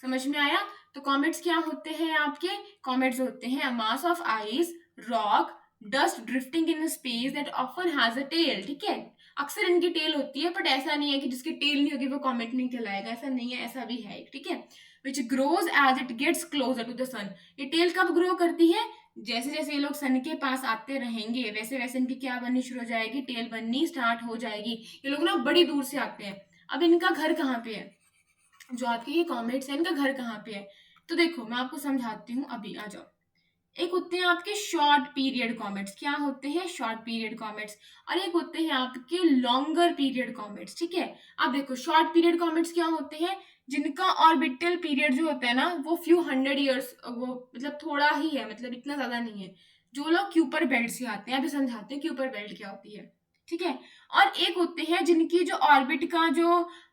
समझ में आया? तो कॉमेट्स क्या होते हैं आपके? कॉमेट्स होते हैं mass of ice, rock, dust drifting in space that often has a tail, ठीक है। अक्सर इनकी टेल होती है, बट ऐसा नहीं है कि जिसकी टेल नहीं होगी वो कॉमेट नहीं कहलाएगा, ऐसा नहीं है, ऐसा भी है, ठीक है। Which grows as it gets closer to the sun. ये टेल कब ग्रो करती है? जैसे जैसे ये लोग सन के पास आते रहेंगे, वैसे वैसे इनकी क्या बननी शुरू हो जाएगी? टेल बननी स्टार्ट हो जाएगी। ये लोग ना बड़ी दूर से आते हैं। अब इनका घर कहाँ पे है? जो आपके ये कॉमेट्स हैं, इनका घर कहाँ पे है? तो देखो मैं आपको समझाती हूँ, अभी आ जाओ। एक होते हैं आपके शॉर्ट पीरियड कॉमेट्स। क्या होते हैं? Short period comets. और एक होते हैं आपके लॉन्गर पीरियड कॉमेट्स, ठीक है। अब देखो, शॉर्ट पीरियड कॉमेट्स क्या होते हैं? जिनका ऑर्बिटल पीरियड जो होता है ना, वो फ्यू हंड्रेड ईयर्स, वो मतलब थोड़ा ही है, मतलब इतना ज्यादा नहीं है। जो लोग क्यूपर बेल्ट से आते हैं, अभी समझाते हैं क्यूपर बेल्ट क्या होती है, ठीक है। और एक होते हैं जिनकी जो ऑर्बिट का जो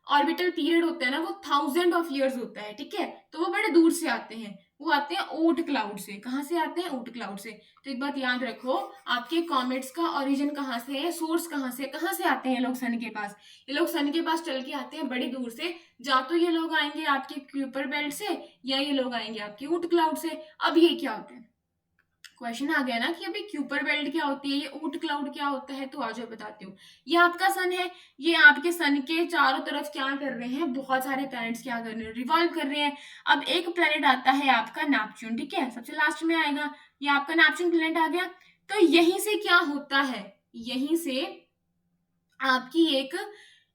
ऑर्बिटल पीरियड होता है ना, वो 1000 ऑफ ईयर्स होता है, ठीक है। तो वो बड़े दूर से आते हैं। वो आते हैं ओट क्लाउड से। कहाँ से आते हैं? ओट क्लाउड से। तो एक बात याद रखो, आपके कॉमेट्स का ओरिजिन कहाँ से है, सोर्स कहाँ से आते हैं ये लोग सन के पास? ये लोग सन के पास चल के आते हैं बड़ी दूर से। या तो ये लोग आएंगे आपके क्यूपर बेल्ट से, या ये लोग आएंगे आपके ओट क्लाउड से। अब ये क्या होता है? क्वेश्चन आ गया ना कि अभी क्यूपर बेल्ट क्या होती है, ये ऊट क्लाउड क्या होता है। तो आज मैं बताती हूँ। ये आपका सन है, ये आपके सन के चारों तरफ क्या कर रहे हैं, बहुत सारे प्लैनेट्स क्या कर रहे हैं, रिवॉल्व कर रहे हैं। अब एक प्लैनेट आता है आपका नेपच्यून, ठीक है, सबसे लास्ट में आएगा। ये आपका नेपच्यून प्लैनेट आ गया। तो यहीं से क्या होता है, यहीं से आपकी एक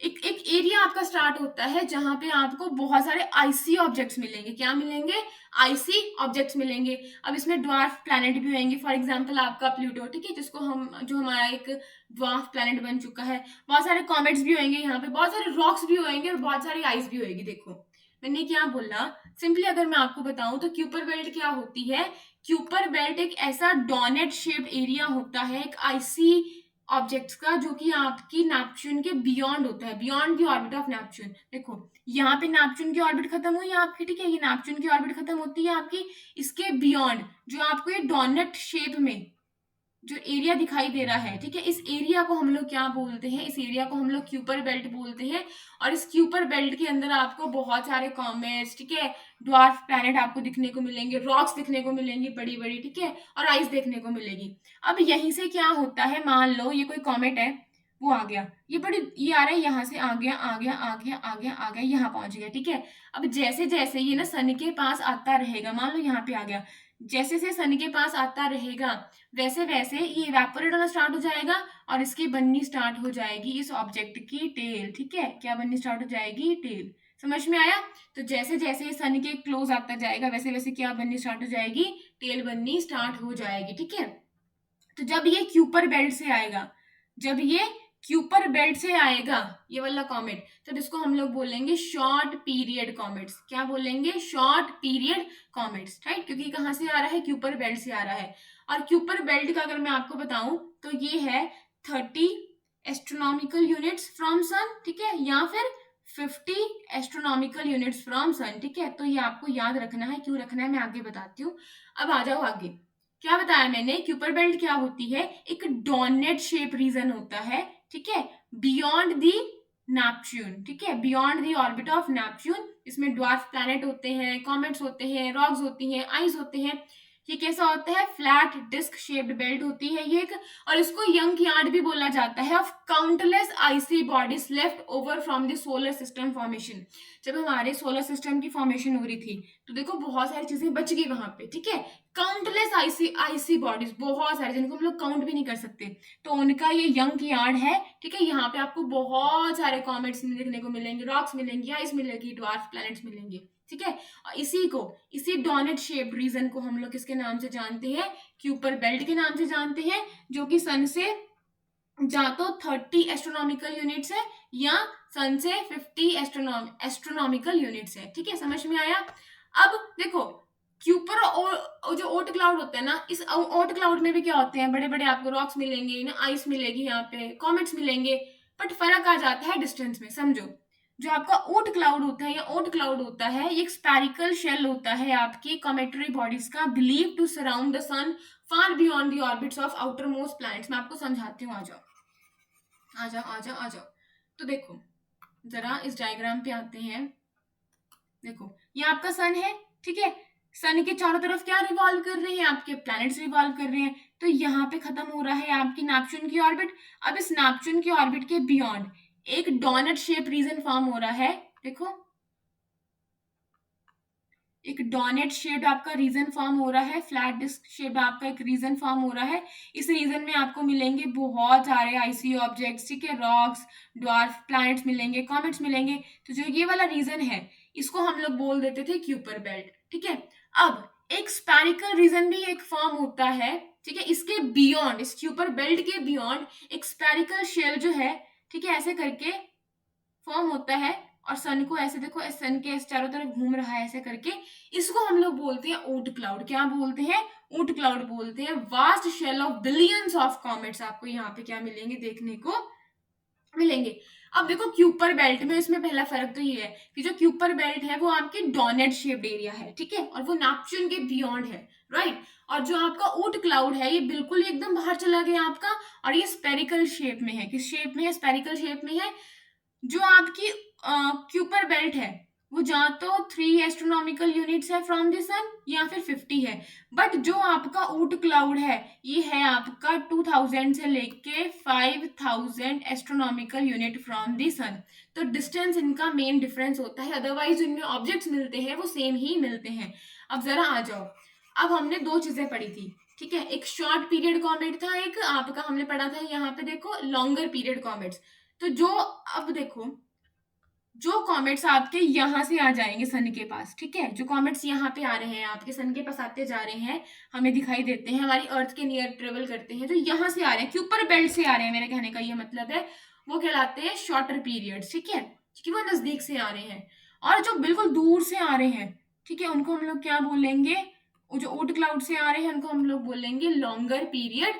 एक एक एरिया आपका स्टार्ट होता है जहां पे आपको बहुत सारे आईसी ऑब्जेक्ट्स मिलेंगे। क्या मिलेंगे? आईसी ऑब्जेक्ट्स मिलेंगे। अब इसमें ड्वार्फ प्लैनेट भी होंगे, फॉर एग्जांपल आपका प्लूटो, ठीक है, जिसको हम जो हमारा एक ड्वार्फ प्लैनेट बन चुका है। बहुत सारे कॉमेट्स भी होंगे यहाँ पे, बहुत सारे रॉक्स भी होंगे और बहुत सारी आइस भी होगी। देखो मैंने क्या बोला, सिंपली अगर मैं आपको बताऊं तो क्यूपर बेल्ट क्या होती है। क्यूपर बेल्ट एक ऐसा डोनेट शेप्ड एरिया होता है, एक आईसी ऑब्जेक्ट्स का, जो कि आपकी नेपच्यून के बियॉन्ड होता है, beyond the orbit of Neptune. देखो यहाँ पे नेपच्यून की ऑर्बिट खत्म हुई आपकी, ठीक है, ये नेपच्यून की ऑर्बिट खत्म होती है आपकी। इसके बियॉन्ड जो आपको ये डोनट शेप में जो एरिया दिखाई दे रहा है, ठीक है, इस एरिया को हम लोग क्या बोलते हैं? इस एरिया को हम लोग क्यूपर बेल्ट बोलते हैं। और इस क्यूपर बेल्ट के अंदर आपको बहुत सारे कॉमेट्स, ठीक है, ड्वार्फ प्लैनेट आपको दिखने को मिलेंगे, रॉक्स दिखने को मिलेंगी बड़ी बड़ी, ठीक है, और आइस देखने को मिलेगी। अब यहीं से क्या होता है, मान लो ये कोई कॉमेट है, वो आ गया, ये आ रहा है, यहाँ से आ गया आ गया आ गया आ गया आ गया, यहाँ पहुंच गया, ठीक है। अब जैसे जैसे ये ना सन के पास आता रहेगा, मान लो यहाँ पे आ गया, जैसे जैसे सन के पास आता रहेगा वैसे वैसे ये इवेपोरेट होना स्टार्ट हो जाएगा और इसकी बननी स्टार्ट हो जाएगी इस ऑब्जेक्ट की टेल, ठीक है। क्या बननी स्टार्ट हो जाएगी? टेल। समझ में आया? तो जैसे जैसे सन के क्लोज आता जाएगा वैसे वैसे क्या बननी स्टार्ट हो जाएगी? टेल बननी स्टार्ट हो जाएगी, ठीक है। तो जब ये क्यूपर बेल्ट से आएगा, जब ये क्यूपर बेल्ट से आएगा ये वाला कॉमेट, तो इसको हम लोग बोलेंगे शॉर्ट पीरियड कॉमेट्स। क्या बोलेंगे? शॉर्ट पीरियड कॉमेट्स, राइट, क्योंकि कहाँ से आ रहा है? क्यूपर बेल्ट से आ रहा है। और क्यूपर बेल्ट का अगर मैं आपको बताऊं तो ये है 30 एस्ट्रोनॉमिकल यूनिट्स फ्रॉम सन, ठीक है, या फिर 50 एस्ट्रोनॉमिकल यूनिट्स फ्रॉम सन, ठीक है। तो ये आपको याद रखना है। क्यों रखना है मैं आगे बताती हूँ। अब आ जाओ आगे। क्या बताया मैंने? क्यूपर बेल्ट क्या होती है? एक डोनेट शेप रीजन होता है, ठीक है, बियॉन्ड दी नेपच्यून, ठीक है, beyond the orbit of Neptune. इसमें ड्वार्फ प्लैनेट होते हैं, कॉमेट्स होते हैं, रॉक्स होती हैं, आइस होते हैं। ये कैसा होता है? फ्लैट डिस्क शेप्ड बेल्ट होती है ये एक। और इसको यंग यार्ड भी बोला जाता है of countless icy bodies left over from the solar system formation. जब हमारे सोलर सिस्टम की फॉर्मेशन हो रही थी तो देखो बहुत सारी चीजें बच गई वहां पे, ठीक है। काउंटलेस आईसी बॉडीज, बहुत सारे, जिनको हम लोग काउंट भी नहीं कर सकते, तो उनका ये यंग यार्ड है, ठीक है। यहाँ पे आपको बहुत सारे कॉमेट्स देखने को मिलेंगे, रॉक्स मिलेंगी, आइस मिलेगी, ड्वार्फ प्लैनेट्स मिलेंगे, ठीक है। और इसी डोनेट शेप रीजन को हम लोग किसके नाम से जानते हैं? क्यूपर बेल्ट के नाम से जानते हैं, जो कि सन से या तो 30 एस्ट्रोनॉमिकल यूनिट्स है या सन से 50 एस्ट्रोनॉमिकल यूनिट्स है, ठीक है। समझ में आया? अब देखो क्यूपर और जो ओट क्लाउड होता है ना, इस ओट क्लाउड में भी क्या होते हैं? बड़े बड़े आपको रॉक्स मिलेंगे ना, आइस मिलेगी, यहाँ पे कॉमेट्स मिलेंगे, बट फर्क आ जाता है डिस्टेंस में। समझो, जो आपका ओट क्लाउड होता है या ओट क्लाउड होता है, ये एक स्पेरिकल शेल होता है आपकी कॉमेटरी बॉडीज का, believe to surround the sun far beyond the orbits of outermost planets. मैं आपको समझाती हूँ, आ जाओ आ जाओ आ जाओ आ जाओ। तो देखो जरा इस डायग्राम पे आते हैं। देखो ये आपका सन है, ठीक है, सन के चारों तरफ क्या रिवॉल्व कर रहे हैं? आपके प्लैनेट्स रिवॉल्व कर रहे हैं। तो यहाँ पे खत्म हो रहा है आपकी नेपच्यून की ऑर्बिट। अब इस नेपच्यून की ऑर्बिट के बियॉन्ड एक डोनट शेप रीजन फॉर्म हो रहा है। देखो एक डोनेट शेप्ड आपका रीजन फॉर्म हो रहा है, फ्लैट डिस्क शेप्ड आपका एक रीजन फॉर्म हो रहा है। इस रीजन में आपको मिलेंगे बहुत सारे आईसी ऑब्जेक्ट्स, ठीक है, रॉक्स, ड्वार्फ प्लैनेट्स मिलेंगे, कॉमेट्स मिलेंगे। तो जो ये वाला रीजन है इसको हम लोग बोल देते थे क्यूपर बेल्ट, ठीक है। अब एक स्पेरिकल रीजन भी एक फॉर्म होता है, ठीक है, इसके बियॉन्ड, इस क्यूपर बेल्ट के बियॉन्ड एक स्पेरिकल शेल जो है, ठीक है, ऐसे करके फॉर्म होता है और सन को ऐसे देखो, सन के चारों तरफ घूम रहा है ऐसे करके। इसको हम लोग बोलते हैं ओट क्लाउड। क्या बोलते हैं? ओट क्लाउड बोलते हैं। Vast shell of billions of comets आपको यहाँ पे क्या मिलेंगे देखने को मिलेंगे। अब देखो क्यूपर बेल्ट में इसमें पहला फर्क तो ये है कि जो क्यूपर बेल्ट है वो आपके डोनेट शेप्ड एरिया है, ठीक है, और वो नेपच्यून के बियॉन्ड है, राइट। और जो आपका ऊट क्लाउड है ये बिल्कुल एकदम बाहर चला गया आपका, और ये स्पेरिकल शेप में है। किस शेप में है? स्पेरिकल शेप में है। जो आपकी क्यूपर बेल्ट है वो जहाँ तो 3 एस्ट्रोनॉमिकल यूनिट्स है फ्रॉम द सन या फिर 50 है, बट जो आपका ऊट क्लाउड है ये है आपका 2000 से लेके 5000 एस्ट्रोनॉमिकल यूनिट फ्रॉम द सन। तो डिस्टेंस इनका मेन डिफरेंस होता है, अदरवाइज इनमें ऑब्जेक्ट्स मिलते हैं वो सेम ही मिलते हैं। अब जरा आ जाओ, अब हमने दो चीजें पढ़ी थी, ठीक है, एक शॉर्ट पीरियड कॉमेट था, एक आपका हमने पढ़ा था यहाँ पे देखो लॉन्गर पीरियड कॉमेट्स। तो जो अब देखो जो कॉमेट्स आपके यहाँ से आ जाएंगे सन के पास, ठीक है, जो कॉमेट्स यहाँ पे आ रहे हैं आपके सन के पास आते जा रहे हैं, हमें दिखाई देते हैं, हमारी अर्थ के नियर ट्रेवल करते हैं, जो यहाँ से आ रहे हैं क्यूपर बेल्ट से आ रहे हैं, मेरे कहने का ये मतलब है, वो कहलाते हैं शॉर्टर पीरियड्स, ठीक है, क्योंकि वो नजदीक से आ रहे हैं। और जो बिल्कुल दूर से आ रहे हैं, ठीक है, उनको हम लोग क्या बोलेंगे? जो ऊट क्लाउड से आ रहे हैं उनको हम लोग बोलेंगे लॉन्गर पीरियड,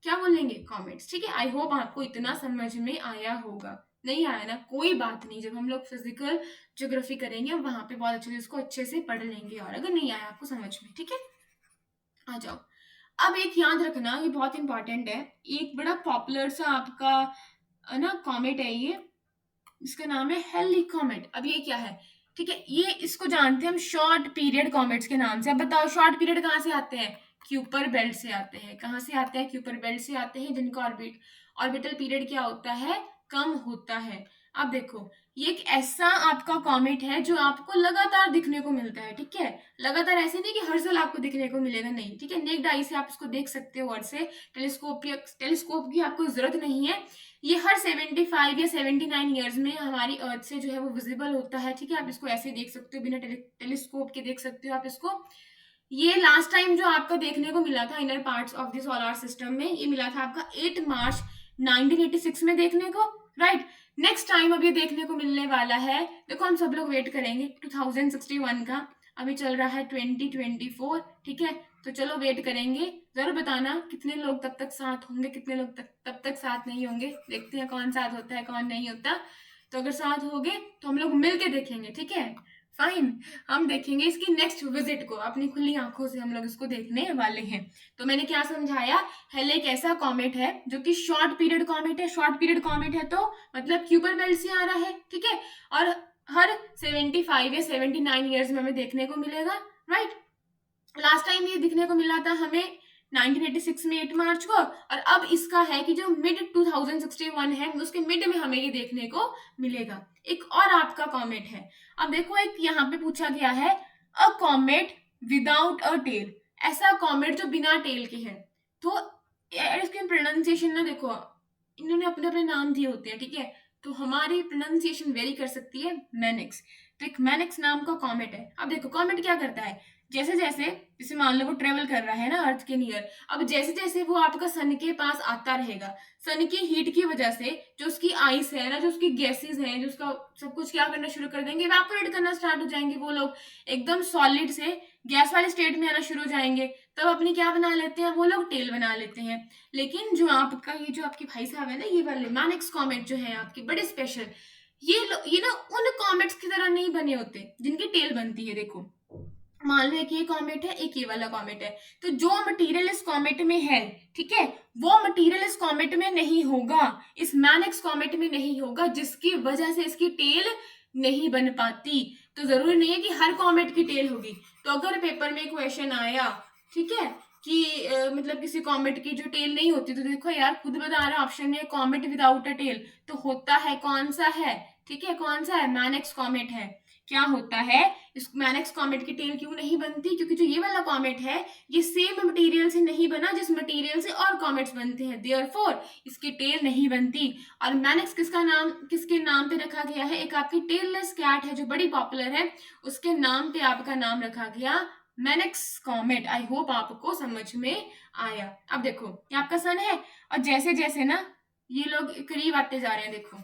क्या बोलेंगे? कॉमेट्स, ठीक है। आई होप आपको इतना समझ में आया होगा। नहीं आया ना, कोई बात नहीं, जब हम लोग फिजिकल ज्योग्राफी करेंगे वहां पे बहुत अच्छे से इसको अच्छे से पढ़ लेंगे, और अगर नहीं आया आपको समझ में, ठीक है, आ जाओ। अब एक याद रखना, ये बहुत इंपॉर्टेंट है, एक बड़ा पॉपुलर सा आपका ना कॉमेट है ये, इसका नाम है हेली कॉमेट। अब ये क्या है? ठीक है, ये इसको जानते हैं हम शॉर्ट पीरियड कॉमेट्स के नाम से। अब बताओ शॉर्ट पीरियड कहाँ से आते हैं? क्यूपर बेल्ट से आते हैं। कहाँ से आते हैं? क्यूपर बेल्ट से आते हैं, जिनका ऑर्बिटल पीरियड क्या होता है? कम होता है। अब देखो ये एक ऐसा आपका कॉमेट है जो आपको लगातार दिखने को मिलता है, ठीक है, लगातार, ऐसे नहीं कि हर साल आपको दिखने को मिलेगा, नहीं, ठीक है, नेक्ड आई से आप इसको देख सकते हो, और से टेलीस्कोप की आपको जरूरत नहीं है। ये हर 75 या 79 ईयर्स में हमारी अर्थ से जो है वो विजिबल होता है, ठीक है, आप इसको ऐसे देख सकते हो, बिना टेलीस्कोप के देख सकते हो आप इसको। ये लास्ट टाइम जो आपका देखने को मिला था inner parts of the solar system में, ये मिला था आपका 8 मार्च 1986 में देखने को, राइट। नेक्स्ट टाइम अब ये देखने को मिलने वाला है, देखो हम सब लोग वेट करेंगे 2061 का, अभी चल रहा है 2024, ठीक है, तो चलो वेट करेंगे। जरूर बताना कितने लोग तब तक साथ होंगे, कितने लोग तब तक साथ नहीं होंगे, देखते हैं कौन साथ होता है कौन नहीं होता। तो अगर साथ होगे तो हम लोग मिलके देखेंगे, ठीक है, फाइन। हम देखेंगे इसकी नेक्स्ट विजिट को, अपनी खुली आंखों से हम लोग इसको देखने वाले हैं। तो मैंने क्या समझाया? हेल एक ऐसा कॉमेट है जो कि शॉर्ट पीरियड कॉमेट है। शॉर्ट पीरियड कॉमेट है तो मतलब क्यूपर बेल्ट से आ रहा है, ठीक है, और हर 75 या 79 ईयर्स में हमें देखने को मिलेगा, राइट। लास्ट टाइम ये दिखने को मिला था हमें 1986 में 8 मार्च को, और अब इसका है कि जो मिड 2061 है उसके मिड में हमें ये देखने को मिलेगा। एक और आपका कॉमेट है, अब देखो एक यहाँ पे पूछा गया है अ कॉमेट विदाउट अ टेल, ऐसा कॉमेट जो बिना टेल के है। तो इसके प्रोनाउंसिएशन ना देखो, इन्होंने अपने अपने नाम दिए होते हैं, ठीक है, तो हमारी प्रोनाउंसिएशन वेरी कर सकती है। मैनिक्स, तो एक मैनिक्स नाम का कॉमेट है। अब देखो कॉमेट क्या करता है, जैसे जैसे जैसे मान लो वो ट्रेवल कर रहा है ना अर्थ के नियर, अब जैसे जैसे वो आपका सन के पास आता रहेगा, सन की हीट की वजह से जो उसकी आइस है ना, जो उसकी गैसेस हैं, जो उसका सब कुछ क्या करना शुरू कर देंगे, इवेपोरेट करना स्टार्ट हो जाएंगे, वो लोग एकदम सॉलिड से गैस वाले स्टेट में आना शुरू हो जाएंगे। तब अपनी क्या बना लेते हैं वो लोग? टेल बना लेते हैं। लेकिन जो आपका ये जो आपके भाई साहब है ना, ये वाले मैनिक्स कॉमेट जो है आपके बड़े स्पेशल, ये ना उन कॉमेट्स की तरह नहीं बने होते जिनकी टेल बनती है। देखो मान लो एक ये कॉमेट है, एक ये वाला कॉमेट है, तो जो मटेरियल इस कॉमेट में है, ठीक है, वो मटेरियल इस कॉमेट में नहीं होगा, इस मैनिक्स कॉमेट में नहीं होगा, जिसकी वजह से इसकी टेल नहीं बन पाती। तो जरूरी नहीं है कि हर कॉमेट की टेल होगी। तो अगर पेपर में क्वेश्चन आया, ठीक है, कि मतलब किसी कॉमेट की जो टेल नहीं होती, तो देखो यार खुद बता रहा ऑप्शन में कॉमेट विदाउट अ टेल, तो होता है कौन सा है? ठीक है, कौन सा है? मैनिक्स कॉमेट है। क्या होता है? इस मैनिक्स कॉमेट की टेल क्यों नहीं बनती? क्योंकि जो ये वाला कॉमेट है ये सेम मटेरियल से नहीं बना जिस मटेरियल से और कॉमेट्स बनते हैं, देयरफॉर इसकी टेल नहीं बनती। और मैनिक्स किसके नाम पे रखा गया है? एक आपकी टेललेस कैट है जो बड़ी पॉपुलर है, उसके नाम पे आपका नाम रखा गया मैनिक्स कॉमेट। आई होप आपको समझ में आया। अब देखो ये आपका सन है, और जैसे जैसे ना ये लोग करीब आते जा रहे हैं, देखो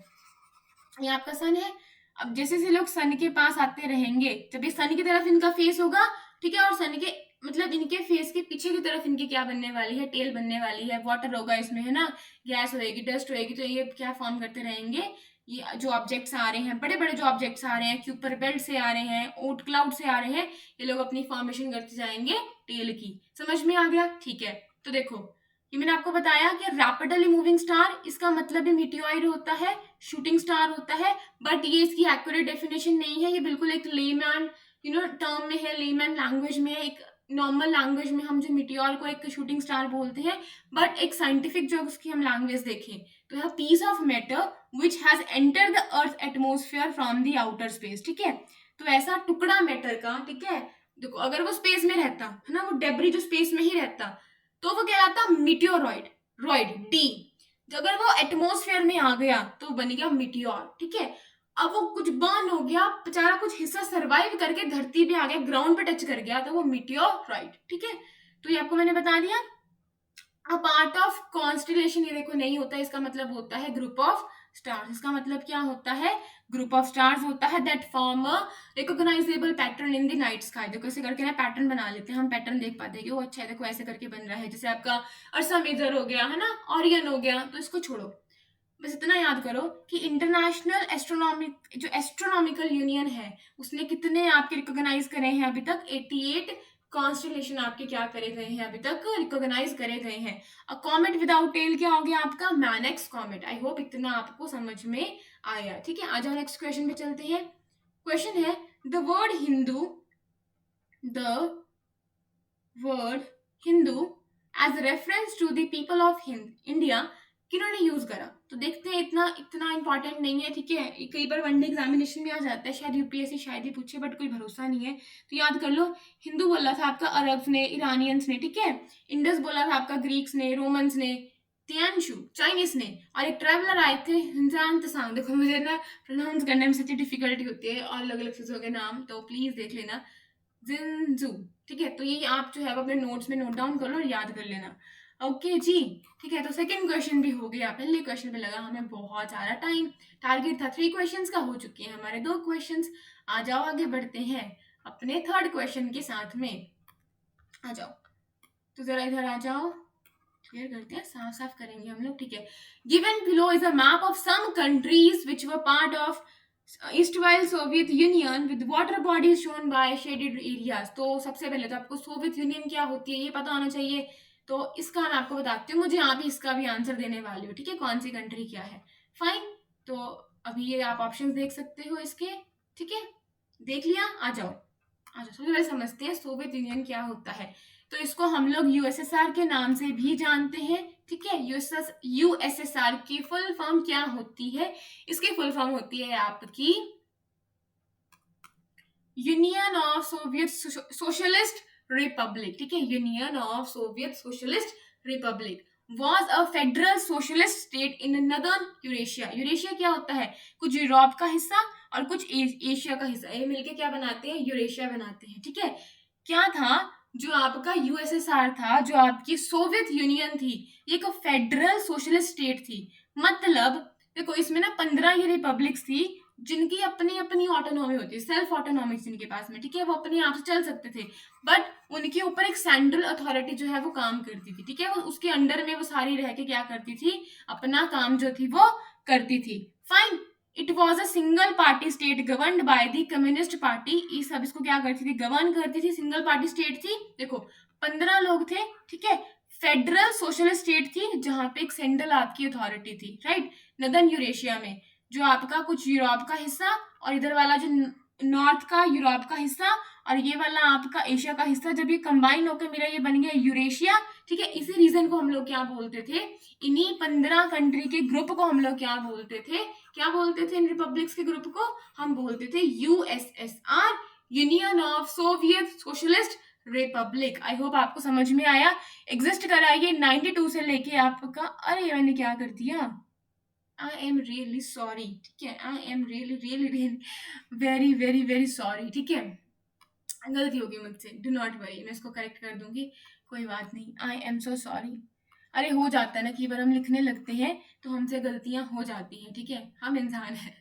ये आपका सन है, अब जैसे जैसे लोग सन के पास आते रहेंगे, जब ये सन की तरफ इनका फेस होगा, ठीक है, और सन के मतलब इनके फेस के पीछे की तरफ इनकी क्या बनने वाली है, टेल बनने वाली है। वाटर होगा इसमें, है ना, गैस होएगी, डस्ट होएगी, तो ये क्या फॉर्म करते रहेंगे, ये जो ऑब्जेक्ट्स आ रहे हैं, बड़े बड़े जो ऑब्जेक्ट्स आ रहे हैं, क्यूपर बेल्ट से आ रहे हैं, ओट क्लाउड से आ रहे हैं, ये लोग अपनी फॉर्मेशन करते जाएंगे टेल की। समझ में आ गया? ठीक है, तो देखो ये मैंने आपको बताया कि रैपिडली मूविंग स्टार, इसका मतलब भी मीटियोइड होता है, शूटिंग स्टार होता है, बट ये इसकी एक्यूरेट डेफिनेशन नहीं है, ये बिल्कुल एक लेमैन टर्म में है, लेमैन लैंग्वेज में है, एक नॉर्मल लैंग्वेज में हम जो मीटियोर को एक शूटिंग स्टार बोलते हैं, बट एक साइंटिफिक जो उसकी हम लैंग्वेज देखें तो है piece of matter which has enter the earth atmosphere from the outer space. ठीक है, तो ऐसा टुकड़ा मैटर का, ठीक है, देखो अगर वो स्पेस में रहता है ना, वो डेब्री जो स्पेस में ही रहता, तो वो कहलाता मीटियोरॉइड, रॉइड डी। अगर वो एटमोस्फेयर में आ गया तो बन गया मीटियोर। ठीक है, अब वो कुछ बर्न हो गया, बेचारा कुछ हिस्सा सरवाइव करके धरती पे आ गया, ग्राउंड पे टच कर गया, तो वो मीटियोराइट। ठीक है, तो ये आपको मैंने बता दिया। अ पार्ट ऑफ कॉन्स्टिलेशन, ये देखो नहीं होता, इसका मतलब होता है ग्रुप ऑफ स्टार्स। इसका मतलब क्या होता है, ग्रुप ऑफ स्टार्स होता है that form a recognisable pattern in the night sky. देखो ऐसे करके ना पैटर्न बना लेते हैं, हम पैटर्न देख पाते हैं कि वो अच्छा है, देखो ऐसे करके बन रहा है, जैसे आपका अर्सा मेजर हो गया, है ना, ओरियन हो गया, तो इसको छोड़ो, बस इतना याद करो कि इंटरनेशनल एस्ट्रोनॉमिक जो एस्ट्रोनॉमिकल यूनियन है उसने कितने आपके रिकॉग्नाइज करे हैं अभी तक, 88 कॉन्स्टलेशन आपके क्या करे गए हैं, अभी तक रिकॉग्नाइज करे गए हैं। अ कॉमेट विदाउट टेल क्या हो गया आपका, मैनेक्स कॉमेट। आई होप इतना आपको समझ में आया। ठीक है, आ जाओ नेक्स्ट क्वेश्चन पे चलते हैं। क्वेश्चन है the word Hindu, the word Hindu as reference to the people of India किन्होंने यूज करा। तो देखते हैं, इतना इतना इंपॉर्टेंट नहीं है। ठीक है, कई बार वनडे एग्जामिनेशन में आ जाता है, शायद यूपीएससी शायद ही पूछे, बट कोई भरोसा नहीं है, तो याद कर लो। हिंदू बोला था आपका अरब्स ने, ईरानियंस ने, ठीक है, इंडस बोला था आपका ग्रीक्स ने, रोमन्स ने, तियानशु चाइनीज ने, और एक ट्रैवलर आए थे हिंजान तसांग। देखो मुझे ना प्रोनाउंस करने में सच्ची डिफिकल्टी होती है, और अलग अलग चीजों के नाम, तो प्लीज देख लेना। जिनजू। ठीक है, तो ये आप जो है वो अपने नोट्स में नोट डाउन कर लो और याद कर लेना। ओके जी, ठीक है, तो सेकंड क्वेश्चन भी हो गया। पहले क्वेश्चन पे लगा हमें बहुत सारा टाइम, टारगेट था 3 क्वेश्चंस का, हो चुके हैं हमारे 2 क्वेश्चंस। आ जाओ आगे बढ़ते हैं अपने थर्ड क्वेश्चन के साथ में। आ जाओ, तो जरा इधर आ जाओ, क्लियर करते हैं, साफ साफ करेंगे हम लोग। ठीक है, given below is a map of some countries which were part of erstwhile Soviet Union with water bodies shown by shaded areas. तो सबसे पहले तो आपको सोवियत यूनियन क्या होती है ये पता होना चाहिए, तो इसका मैं आपको बताती हूँ, मुझे यहाँ भी इसका भी आंसर देने वाली हूँ। ठीक है, कौन सी कंट्री क्या है, फाइन। तो अभी ये आप ऑप्शंस देख सकते हो इसके। ठीक है, देख लिया, आ जाओ आ जाओ। सबसे पहले समझते हैं सोवियत यूनियन क्या होता है। तो इसको हम लोग यूएसएसआर के नाम से भी जानते हैं। ठीक है, यूएसएसआर की फुल फॉर्म क्या होती है, इसकी फुल फॉर्म होती है आपकी union of Soviet socialist Republic. ठीक है, union of Soviet socialist Republic was a federal socialist state in northern Eurasia. Eurasia क्या होता है, कुछ यूरोप का हिस्सा और कुछ एशिया का हिस्सा, ये मिलके क्या बनाते हैं, यूरेशिया बनाते हैं। ठीक है, क्या था जो आपका यूएसएसआर था, जो आपकी सोवियत यूनियन थी, ये एक फेडरल सोशलिस्ट स्टेट थी। मतलब देखो इसमें ना 15 ये रिपब्लिक्स थी जिनकी अपनी अपनी ऑटोनॉमी होती है, सेल्फ ऑटोनॉमी जिनके पास में। ठीक है, वो अपने आप से चल सकते थे, बट उनके ऊपर एक सेंट्रल अथॉरिटी जो है वो काम करती थी। ठीक है, वो उसके अंडर में वो सारी रह के क्या करती थी, अपना काम जो थी वो करती थी। Fine, it was a single party state governed by the communist party. ये सब इसको क्या करती थी, गवर्न करती थी, सिंगल पार्टी स्टेट थी। देखो 15 लोग थे। ठीक है, फेडरल सोशलिस्ट स्टेट थी जहां पे एक सेंट्रल आपकी अथॉरिटी थी, राइट। नदर्न यूरेशिया में जो आपका कुछ यूरोप का हिस्सा, और इधर वाला जो नॉर्थ का यूरोप का हिस्सा, और ये वाला आपका एशिया का हिस्सा, जब ये कंबाइन होकर मेरा ये बन गया यूरेशिया। ठीक है, इसी रीजन को हम लोग क्या बोलते थे, इन्हीं 15 कंट्री के ग्रुप को हम लोग क्या बोलते थे, क्या बोलते थे, इन रिपब्लिक्स के ग्रुप को हम बोलते थे USSR, union of Soviet socialist Republic. I hope आपको समझ में आया। एग्जिस्ट करा ये 92 से लेके आपका, अरे मैंने क्या कर दिया, आई एम रियली सॉरी। ठीक है, I am really really really very very very sorry. ठीक है, गलती होगी मुझसे, डू नॉट वरी, मैं इसको करेक्ट कर दूंगी, कोई बात नहीं। I am so sorry. अरे हो जाता है ना, कई बार हम लिखने लगते हैं तो हमसे गलतियां हो जाती हैं। ठीक है, हम इंसान हैं।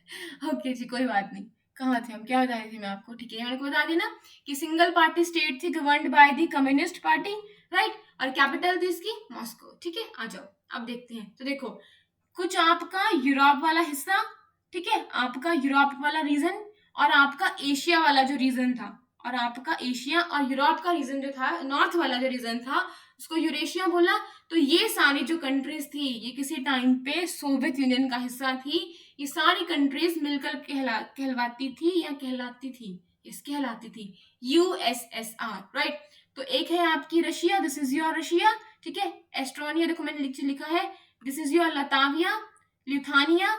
ओके जी, कोई बात नहीं, कहाँ थे हम, क्या बता रही थी मैं आपको, ठीक है, मैंने को बता दिया ना कि सिंगल पार्टी स्टेट थी governed by the communist party, right, और कैपिटल थी इसकी मॉस्को, ठीक है। आ जाओ अब देखते हैं, तो देखो कुछ आपका यूरोप वाला हिस्सा, ठीक है, आपका यूरोप वाला रीजन, और आपका एशिया वाला जो रीजन था, और आपका एशिया और यूरोप का रीजन जो था, नॉर्थ वाला जो रीजन था उसको यूरेशिया बोला। तो ये सारी जो कंट्रीज थी ये किसी टाइम पे सोवियत यूनियन का हिस्सा थी। ये सारी कंट्रीज मिलकर कहलवाती थी या कहलाती थी, यस कहलाती थी यूएसएसआर, राइट। तो एक है आपकी Russia, this is your Russia, ठीक है। एस्टोनिया देखो मैंने नीचे लिखा है, this is your Latvia, Lithuania,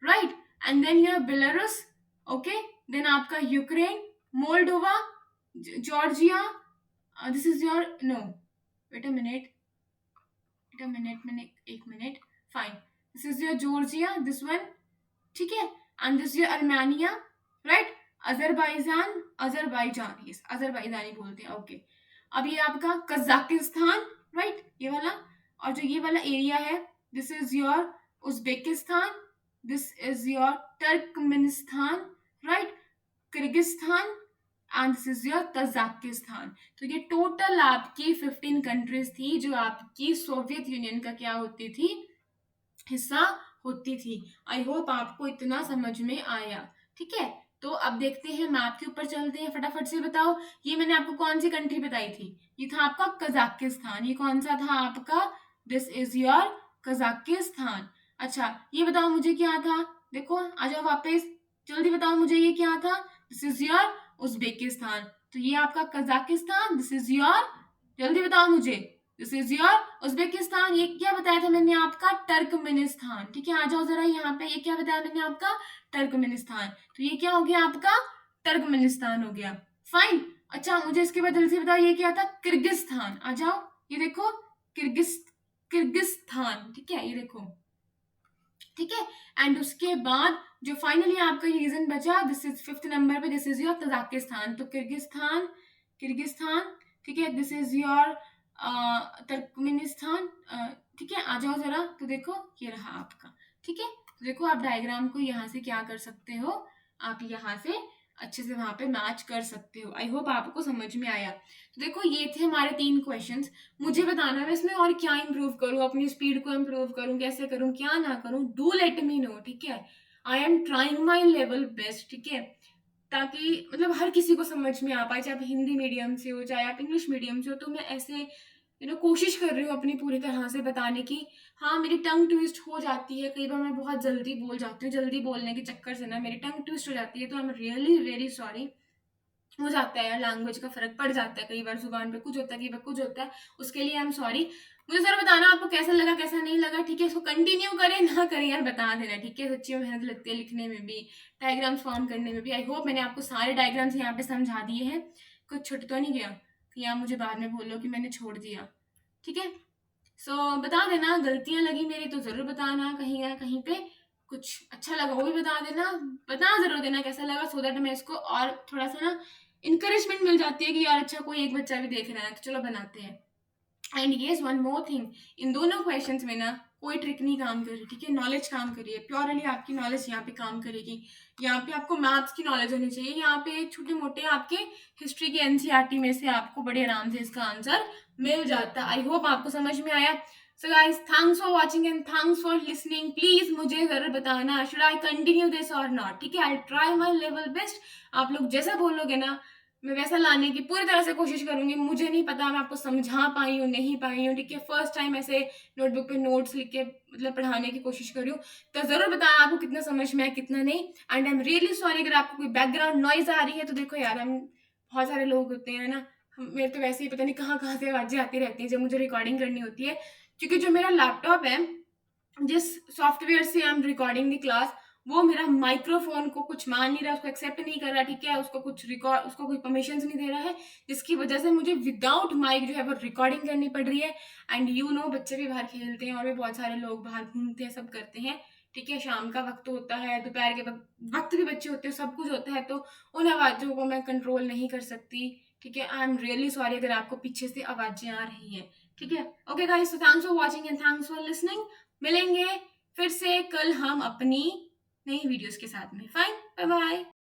right, and then your Belarus, okay, then आपका Ukraine, Moldova, Georgia, this is your, no wait a minute, एक मिनट, fine, this is your Georgia, this one, ठीक है, and this your Armenia, right, Azerbaijan, yes Azerbaijani बोलते हैं, ओके। अब ये आपका कजाकिस्तान, राइट, ये वाला, और जो ये वाला एरिया है this is your Uzbekistan, this is your Turkmenistan, right, Kyrgyzstan, and this is your Tajikistan. तो ये टोटल आपकी 15 कंट्रीज थी जो आपकी सोवियत यूनियन का क्या होती थी, हिस्सा होती थी। आई होप आपको इतना समझ में आया, ठीक है। तो अब देखते हैं, मैप के ऊपर चलते हैं, फटाफट से बताओ ये मैंने आपको कौन सी कंट्री बताई थी, ये था आपका कजाकिस्तान, ये कौन सा था आपका, दिस इज योर कजाकिस्तान। अच्छा ये बताओ मुझे क्या था, देखो आ जाओ वापस, जल्दी बताओ मुझे ये क्या था, दिस इज योर उज्बेकिस्तान। तो ये आपका कजाकिस्तान, दिस इज योर, जल्दी बताओ मुझे, दिस इज योर उज्बेकिस्तान। ये क्या बताया था मैंने आपका, टर्कमेनिस्तान, ठीक है। आ जाओ जरा यहाँ पे, ये क्या बताया मैंने आपका, टर्कमेनिस्तान। तो ये क्या हो गया आपका, टर्कमेनिस्तान हो गया, फाइन। अच्छा मुझे इसके बाद जल्दी से बताओ ये क्या था, किर्गिस्तान। आ जाओ, ये देखो किर्गिस्तान, ठीक है, ये देखो, ठीक है। एंड उसके बाद जो फाइनली आपका ये रीजन बचा, दिस इज 5th नंबर पे, दिस इज योर तजाकिस्तान। तो किर्गिस्तान, ठीक है, दिस इज योर तुर्कमेनिस्तान, ठीक है। आ जाओ जरा, तो देखो ये रहा आपका, ठीक है। तो देखो आप डायग्राम को यहाँ से क्या कर सकते हो, आप यहाँ से अच्छे से वहां पे मैच कर सकते हो। आई होप आपको समझ में आया। तो देखो ये थे हमारे 3 क्वेश्चंस, मुझे बताना मैं इसमें और क्या इंप्रूव करूँ, अपनी स्पीड को इंप्रूव करूँ, कैसे करूँ, क्या ना करूँ, डू लेट मी नो, ठीक है। I am trying my level best, ठीक है, ताकि मतलब हर किसी को समझ में आ पाए, चाहे आप हिंदी मीडियम से हो चाहे आप इंग्लिश मीडियम से हो। तो मैं ऐसे कोशिश कर रही हूँ अपनी पूरी तरह से बताने की। हाँ मेरी टंग ट्विस्ट हो जाती है, कई बार मैं बहुत जल्दी बोल जाती हूँ, जल्दी बोलने के चक्कर से ना मेरी टंग ट्विस्ट हो जाती है, तो I am really very sorry. हो जाता है यार, लैंग्वेज का फर्क पड़ जाता है, कई बार जुबान पे कुछ होता है, कई बार कुछ होता है, उसके लिए आई एम सॉरी। मुझे जरा बताना आपको कैसा लगा कैसा नहीं लगा, ठीक है। इसको कंटिन्यू करें ना करें यार बता देना, ठीक है। सच्ची में मेहनत लगती है लिखने में भी, डायग्राम्स फॉर्म करने में भी। आई होप मैंने आपको सारे डायग्राम्स यहाँ पे समझा दिए हैं, कुछ छुट तो नहीं गया कि आप मुझे बाद में बोलो कि मैंने छोड़ दिया, ठीक है। सो बता देना, गलतियां लगी मेरी तो जरूर बताना, कहीं ना कहीं पे कुछ अच्छा लगा वो भी बता देना, बता जरूर देना कैसा लगा, सो दैट मैं इसको और थोड़ा सा ना इंकरेजमेंट मिल जाती है कि यार अच्छा कोई एक बच्चा भी देख रहा है, तो चलो बनाते हैं। And yes one more thing, इन दोनों क्वेश्चंस में ना कोई ट्रिक नहीं काम कर रही, ठीक है। नॉलेज काम करिए, प्योरली आपकी नॉलेज यहाँ पे काम करेगी। यहाँ पे आपको मैथ्स की नॉलेज होनी चाहिए, यहाँ पे छोटे मोटे आपके हिस्ट्री के एनसीईआरटी में से आपको बड़े आराम से इसका आंसर मिल जाता है। आई होप आपको समझ में आया। So guys thanks for watching and thanks for listening. Please मुझे जरूर बताना शुड आई कंटिन्यू दिस और नॉट, ठीक है। I try my level best, आप लोग जैसा बोलोगे ना मैं वैसा लाने की पूरी तरह से कोशिश करूंगी। मुझे नहीं पता मैं आपको समझा पाई हूँ नहीं पाई हूँ, ठीक है। फर्स्ट टाइम ऐसे नोटबुक पे नोट्स लिख के मतलब पढ़ाने की कोशिश कर रही हूँ, तो जरूर बताना आपको कितना समझ में आया कितना नहीं। And I am really sorry अगर आपको कोई बैकग्राउंड नॉइज आ रही है, तो देखो यार हम बहुत सारे लोग होते हैं ना, मेरे तो वैसे ही पता नहीं कहाँ से आवाजें आती रहती हैं जब मुझे रिकॉर्डिंग करनी होती है, क्योंकि जो मेरा लैपटॉप है जिस सॉफ्टवेयर से I am recording the class, वो मेरा माइक्रोफोन को कुछ मान नहीं रहा, उसको एक्सेप्ट नहीं कर रहा, ठीक है। उसको कुछ रिकॉर्ड, उसको कोई परमिशन नहीं दे रहा है, जिसकी वजह से मुझे विदाउट माइक जो है वो रिकॉर्डिंग करनी पड़ रही है। एंड यू नो बच्चे भी बाहर खेलते हैं और भी बहुत सारे लोग बाहर घूमते हैं, सब करते हैं, ठीक है। शाम का वक्त होता है, दोपहर के वक्त भी बच्चे होते हैं, सब कुछ होता है, तो उन आवाज़ों को मैं कंट्रोल नहीं कर सकती, ठीक है। आई एम रियली सॉरी अगर आपको पीछे से आवाज़ें आ रही हैं, ठीक है। Okay guys, so thanks for watching and thanks for listening. मिलेंगे फिर से कल हम अपनी नई वीडियोस के साथ में। Fine, bye bye.